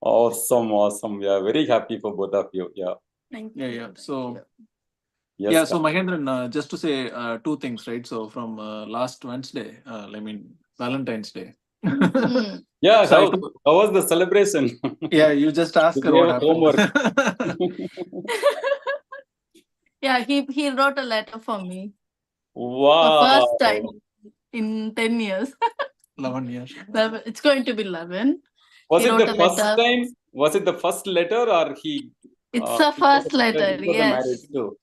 Awesome. Yeah, very happy for both of you. Yeah. Thank you. Yeah. So Yes, so Mahendran, just to say two things, right? So from last Wednesday, Valentine's Day. Yeah, So how was the celebration? Yeah, you just asked her what happened. Yeah, he wrote a letter for me. Wow. The first time in 10 years. 11 years. It's going to be 11. Was it the first time? Was it the first letter or he? It's the first letter, before the marriage too.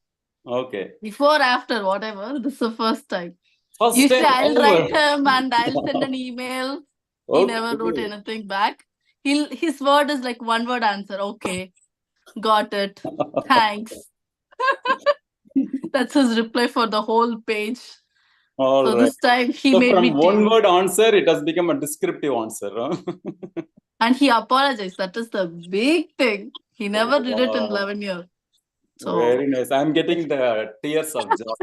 Okay. Before, after, whatever. This is the first time. First Usually time I'll ever. write him and I'll send an email. He never wrote anything back. His word is like one word answer. Okay. Got it. Thanks. That's his reply for the whole page. All right. This time he made me from one word answer, it has become a descriptive answer. Huh? And he apologized. That is the big thing. He never did it in 11 years. So very nice. I'm getting the tears of joy.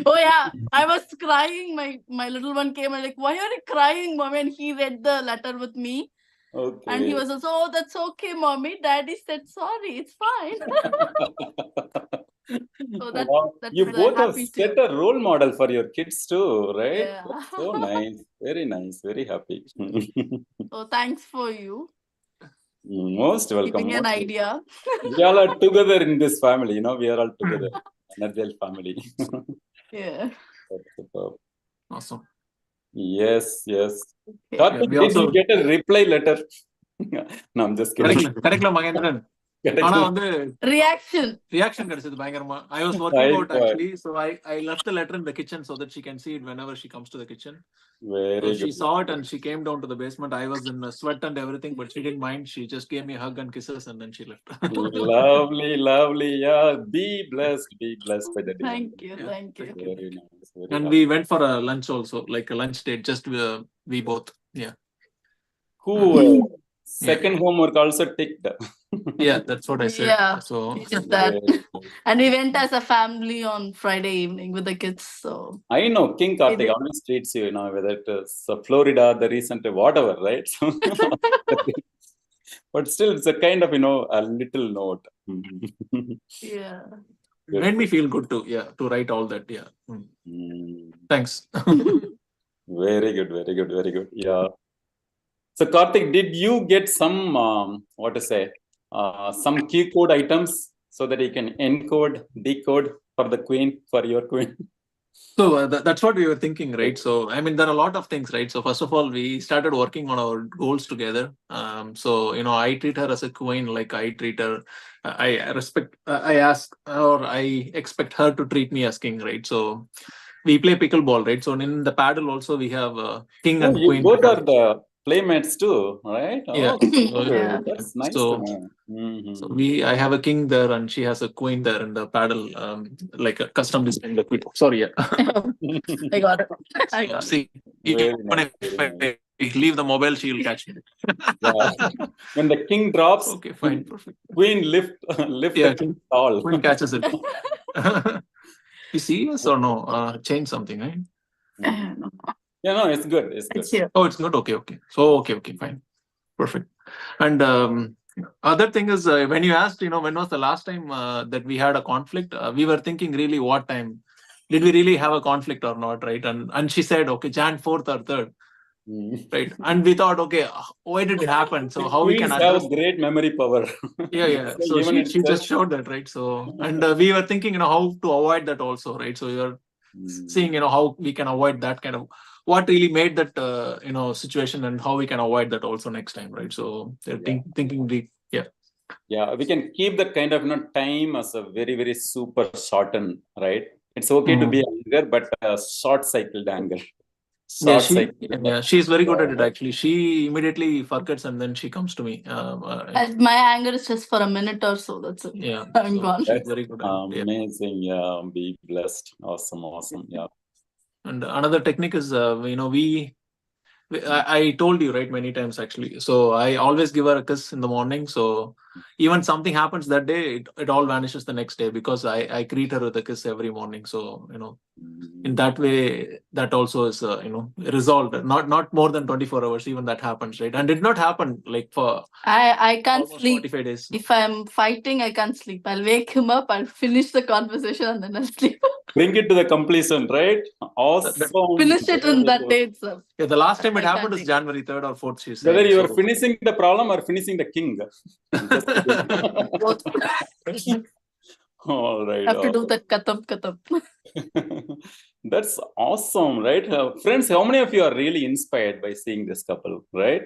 Oh yeah, I was crying. My little one came and like, why are you crying, mommy? And he read the letter with me. Okay. And he was also, oh, that's okay, mommy. Daddy said sorry. It's fine. So that's you both have set a role model for your kids too, right? Yeah. That's so nice. Very nice. Very happy. So thanks for you. Most welcome. Giving an idea. We all are together in this family. We are all together. Energile family. Yeah. Awesome. Yes. Okay. Did you get a reply letter? No, I'm just kidding. Correct, Mahendran. Reaction. கிடைச்சது பயங்கரமா. I was working out actually, so I left the letter in the kitchen so that she can see it whenever she comes to the kitchen. Very good. She saw it and she came down to the basement. I was in sweat and everything, but she didn't mind. She just gave me a hug and kisses and then she left. Lovely. Yeah, be blessed by the day. Thank you. Very nice. And we went for a lunch also, like a lunch date, just we both. Yeah. Cool. Second homework also ticked. Yeah, that's what I said. Yeah, so we did that. And we went as a family on Friday evening with the kids. So I know King Karthik always treats you, whether it is Florida, the recent whatever, right? But still, it's a kind of a little note. Yeah. It made me feel good too. Yeah, to write all that. Yeah. Thanks. Very good. Yeah. So Karthik, did you get some some key code items so that you can encode, decode for the queen, for your queen? So that's what we were thinking, right? So, I mean, there are a lot of things, right? So, first of all, we started working on our goals together. So, I treat her as a queen, like I treat her. I respect, I ask, or I expect her to treat me as king, right? So, we play pickleball, right? So, in the paddle also, we have king and you queen. both are the playmates too, right? Yeah. Cool. Yeah. That's nice So- to know. Mhm. So I have a king there and she has a queen there in the paddle, like a custom design that we. Sorry, yeah. I got it. I got it. See, Very even nice, if very I leave the mobile, she will catch it. Yeah. When the king drops, Okay, fine, perfect. queen lift Yeah, the king tall. Queen catches it. You see us or no? Change something, right? Yeah, no, it's good. It's good. It's here. Oh, it's not okay. Okay, so okay, fine, perfect. And other thing is, when you asked, when was the last time that we had a conflict? We were thinking really, what time did we really have a conflict or not, right? And she said, okay, Jan 4th or 3rd, right? And we thought, okay, why did it happen? So how we can Queens have address? great memory power. Yeah. So So even she just showed that, right? So and we were thinking, how to avoid that also, right? So we were seeing, how we can avoid that kind of what really made that situation and how we can avoid that also next time, right? So they're thinking deep. Yeah, we can keep that kind of time as a very, very super shortened, right? It's okay to be anger, but short cycled anger. She's very good at it actually. She immediately forgets and then she comes to me. And my anger is just for a minute or so. That's it. Yeah, I'm gone. She's very good at it. Amazing. Yeah, be blessed. Awesome. Yeah. And another technique is, I told you, right, many times actually. So I always give her a kiss in the morning. So even something happens that day, it all vanishes the next day because I greet her with a kiss every morning. So, in that way, that also is, resolved. Not more than 24 hours, even that happens, right? And did not happen like for I can't almost sleep. 45 days. If I'm fighting, I can't sleep. I'll wake him up, I'll finish the conversation, and then I'll sleep. Bring it to the completion, right? Awesome. Finish it in that day itself. Yeah, the last time it I happened can't is January 3rd or 4th, she said. Whether you are So- finishing the problem or finishing the king. Both. All right. Have to do that katam. That's awesome, right? Friends, how many of you are really inspired by seeing this couple, right?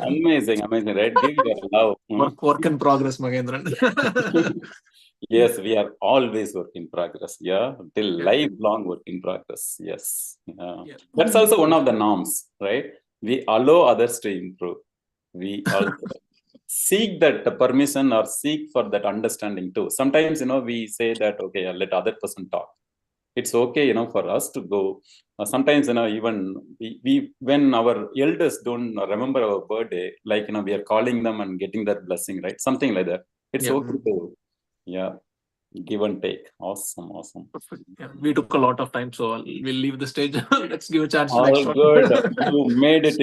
Amazing, right? Give your love. Work in progress, Mahendiran. Yes, we are always work in progress. Yeah, till lifelong work in progress. Yes. That's also one of the norms, right? We allow others to improve. We also seek that permission or seek for that understanding too. Sometimes, we say that, okay, let other person talk. It's okay, for us to go. Sometimes, even we when our elders don't remember our birthday, like, we are calling them and getting that blessing, right? Something like that. It's okay to, give and take. Awesome. Perfect. Yeah, we took a lot of time, so we'll leave the stage. Let's give a chance to All next one. good. You made it,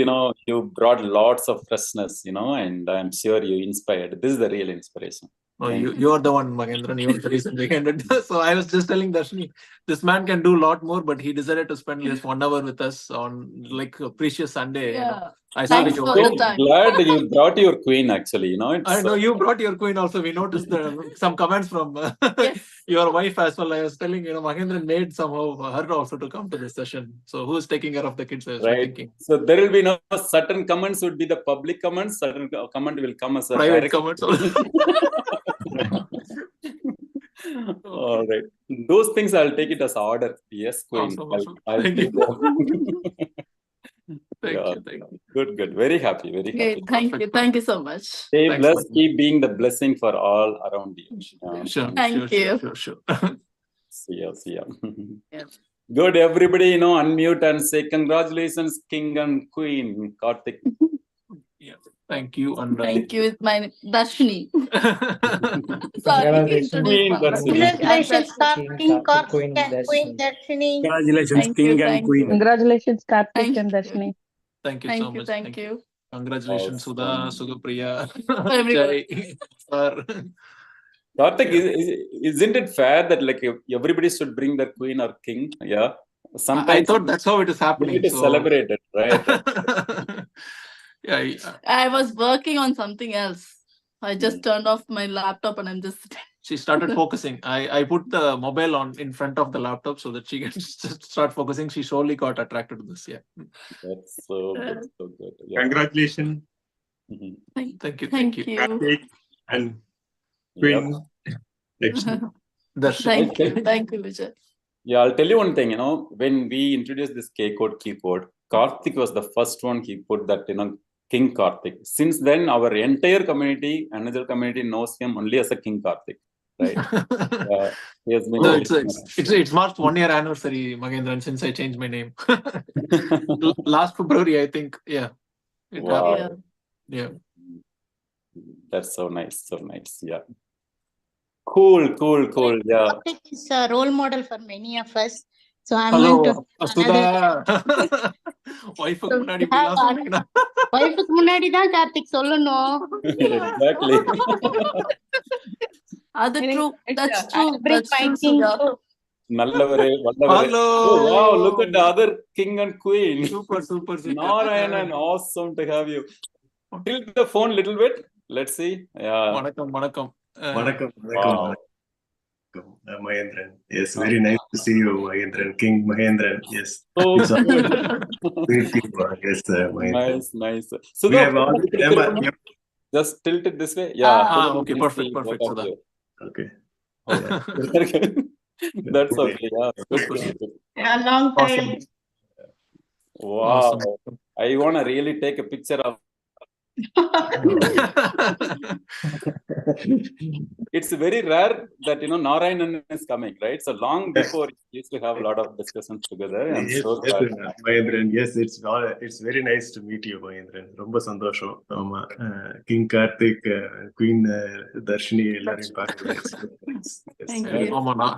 you brought lots of freshness, and I'm sure you inspired. This is the real inspiration. Oh, you are the one, Mahendiran. You are the reason we ended. So I was just telling Darshini, this man can do a lot more, but he decided to spend just 1 hour with us on like a precious Sunday. Yeah. I saw Thanks that you for were the time. Glad you brought your queen, actually. I know you brought your queen also. We noticed some comments from Yes. your wife as well. I was telling, Mahendiran made somehow her also to come to this session. So who's taking care of the kids? I was thinking. So there will be no certain comments would be the public comments. Certain comment will come as a Private direct comments. All right. Those things I'll take it as order. Yes, queen. Awesome. I'll Thank take you. Thank you. Good. Very happy. Great. Thank you so much. Stay blessed. Keep being the blessing for all around you. Sure. Thank you. Sure. See ya. Yeah. Good. Everybody, unmute and say congratulations, king and queen, Karthik. Yeah. Thank you. And Thank you. It's my Darshini. Congratulations, King Queen Darshini. Congratulations, King and Queen. Congratulations, Karthik and Darshini. Thank you so much. Thank you. Congratulations, Sudha, Sugapriya, Everyone. Jai. Karthik, isn't it fair that everybody should bring their queen or king? Yeah. Sometimes I thought that's how it is happening. We need to celebrate it, right? Yeah. I was working on something else. I just turned off my laptop and I'm just sitting. she started focusing. I put the mobile on in front of the laptop so that she can start focusing. She slowly got attracted to this. Yeah. That's so good. So good. Yeah. Congratulations. Mhm. Thank you. Thank you. Karthik and Yep. Queen. Lakshmi. Thank you. Thank you, Vijay. Yeah, I'll tell you one thing, when we introduced this K-Code Q-Code, Karthik was the first one he put that, King Karthik. Since then, our entire community, another community knows him only as a King Karthik, right? He has been No, very it's marked 1 year anniversary, Mahendiran, since I changed my name. Last February, I think. Yeah. It Wow. happened. Yeah. That's so nice. So nice. Yeah. Cool. Yeah. Karthik is a role model for many of us. So I'm Hello, going to Sudha. Wife முன்னாடி இப்படிலாம் சொன்னீங்கன்னா. wife-க்கு முன்னாடி தான் கார்த்திக் சொல்லணும். Exactly. True. That's true. Bring That's my true, king Sudha. too. Nallavare, Vallavare. Hello. Oh, wow, look at the other king and queen. Super. Narayanan, awesome to have you. Tilt the phone a little bit. Let's see. Yeah. வணக்கம். Wow. Mahendiran. Yes, very nice to see you, Mahendiran. King Mahendiran. Yes. So It's a good. great people. Yes, Mahendiran. Nice. We Sudha, have all- just tilt it this way. Yeah. Okay, perfect, Sudha. Okay. Oh, yeah. That's okay. Yeah. Good. A long time. Wow. Awesome. I want to really take a picture of. It's very rare that Narayanan is coming, right? So long before we used to have a lot of discussions together. I'm Yes, so glad. Mahendiran. Yes, it's very nice to meet you, Mahendiran. ரொம்ப சந்தோஷம். ஆமா. King Karthik, Queen Darshini எல்லாரையும் பார்க்கறது. Thank you. ஆமாண்ணா.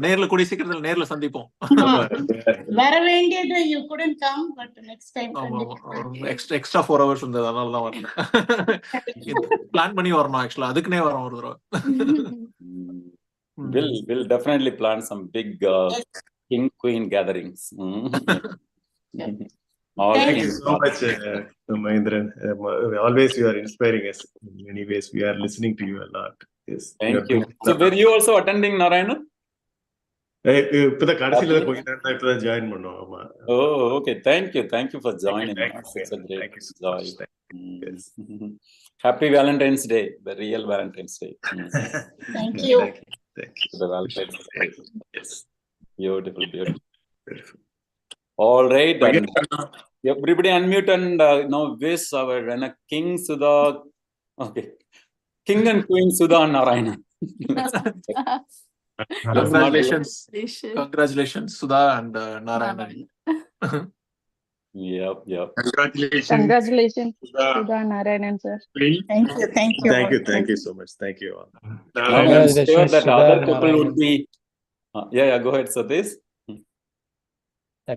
நேர்ல கூடிய சீக்கிரத்துல நேர்ல சந்திப்போம். வர வேண்டியது you couldn't come, but next time. Extra 4 hours இருந்தது, அதனால தான் வரல. பிளான் பண்ணி வரணும் ஆக்சுவலா, அதுக்குனே வரோம் ஒரு தடவை. We'll definitely plan some big king queen gatherings. Thank you so much, Mahendiran. Always you are inspiring us in many ways. We are listening to you a lot. Yes. Thank you. So were you also attending Narayana? இப்பதான் கடைசியில கொஞ்ச நேரம் இப்பதான் join பண்ணோம். ஆமா. Oh, okay. Thank you for joining. Thank you. Such a great Thank you so joy. much. Yes. Happy Valentine's Day, the real Valentine's Day. Thank you. Thank you. The Valentine's Day. Yes. Beautiful. All right. And everybody unmute and wish our King Sudha. Okay. King and Queen Sudha and Narayana. Congratulations, Sudha and Narayanan. Yep. Congratulations, Sudha Narayanan, sir. Thank you. So much. Thank you all. I'm sure that other people would be. Yeah. Go ahead, Satish.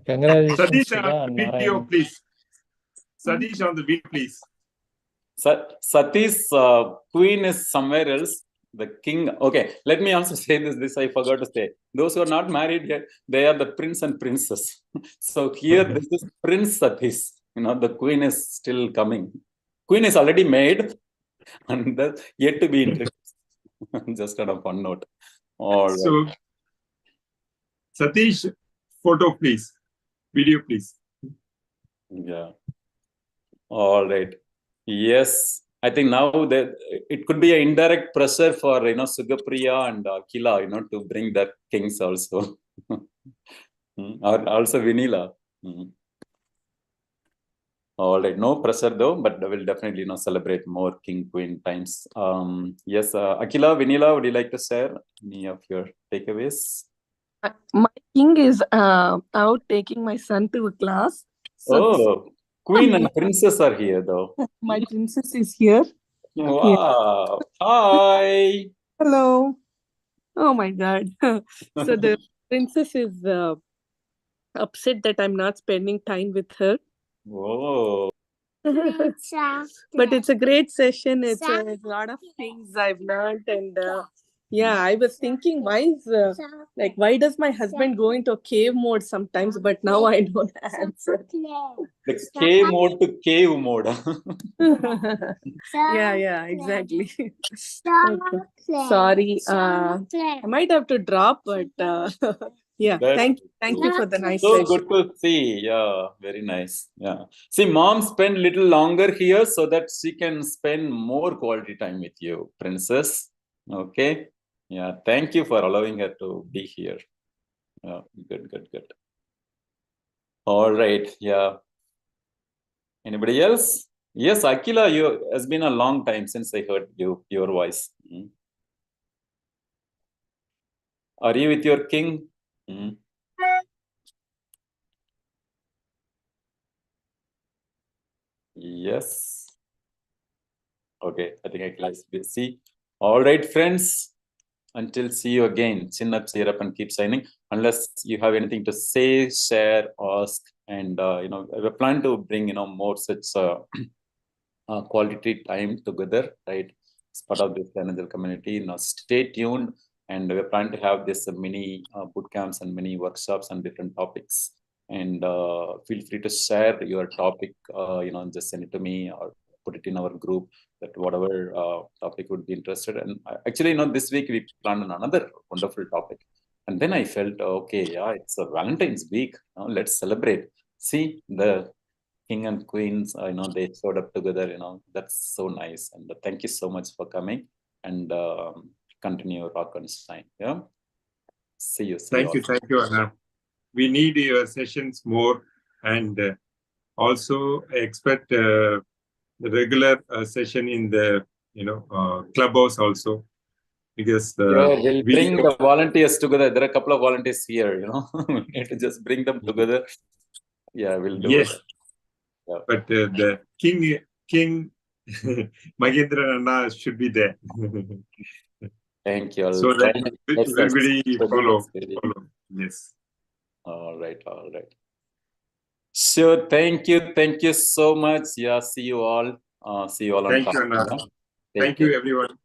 Congratulations, Satish, Sudha and video, Narayan. please. Satish on the video, please. Satish, queen is somewhere else. The king. Okay, let me also say this I forgot to say. Those who are not married yet, they are the prince and princess. So here, this is Prince Satish. The queen is still coming. Queen is already made, and that's yet to be introduced. Just on a fun note. All right. So, Satish, photo, please. Video, please. Yeah. All right. Yes. I think now that it could be an indirect pressure for Sugapriya and Akila, to bring that kings also. Or also Vinila. All right, no pressure though, but we'll definitely celebrate more king queen times. Yes, Akila, Vinila, would you like to share any of your takeaways? My king is out taking my son to a class. Queen and princess are here though. My princess is here. Wow. Hi. Hello. Oh my God. So the princess is upset that I'm not spending time with her. Whoa. But it's a great session. It's a lot of things I've learned, and Yeah, I was thinking, why does my husband go into cave mode sometimes? But now I know the answer. The K mode to cave mode. Yeah, exactly. Okay. Sorry, I might have to drop, but yeah, That's thank you for the nice so session. good to see. Yeah, very nice. Yeah. See, mom spend little longer here so that she can spend more quality time with you, princess. Okay. Yeah. Thank you for allowing her to be here. Yeah. Good. All right. Yeah. Anybody else? Yes, Akila, you has been a long time since I heard your voice. Are you with your king? Yes. Okay, I think Akila is busy. All right, friends. Until see you again. Chin up, cheer up, and keep signing. Unless you have anything to say, share, ask, and we plan to bring more such quality time together, right? As part of this Energile community. Now, stay tuned, and we plan to have this mini boot camps and mini workshops on different topics. And feel free to share your topic. Just send it to me or put it in our group. That whatever topic would be interested. And actually, this week we planned on another wonderful topic. And then I felt, okay, yeah, it's a Valentine's week. Let's celebrate. See the king and queens, they showed up together, that's so nice. And thank you so much for coming, and continue rock and shine. Yeah. See you. Thank you, Anna. We need your sessions more, and also expect the regular session in the clubhouse also, because we'll bring the volunteers together. There are a couple of volunteers here, we need to just bring them together. Yeah, we'll do it. Yeah. But the king Mahendiran Anna should be there. Thank you all. So that everybody follow. Yes. All right. Sure. Thank you so much. Yeah. See you all. See you all on Thank you, Anna. Thank you, everyone.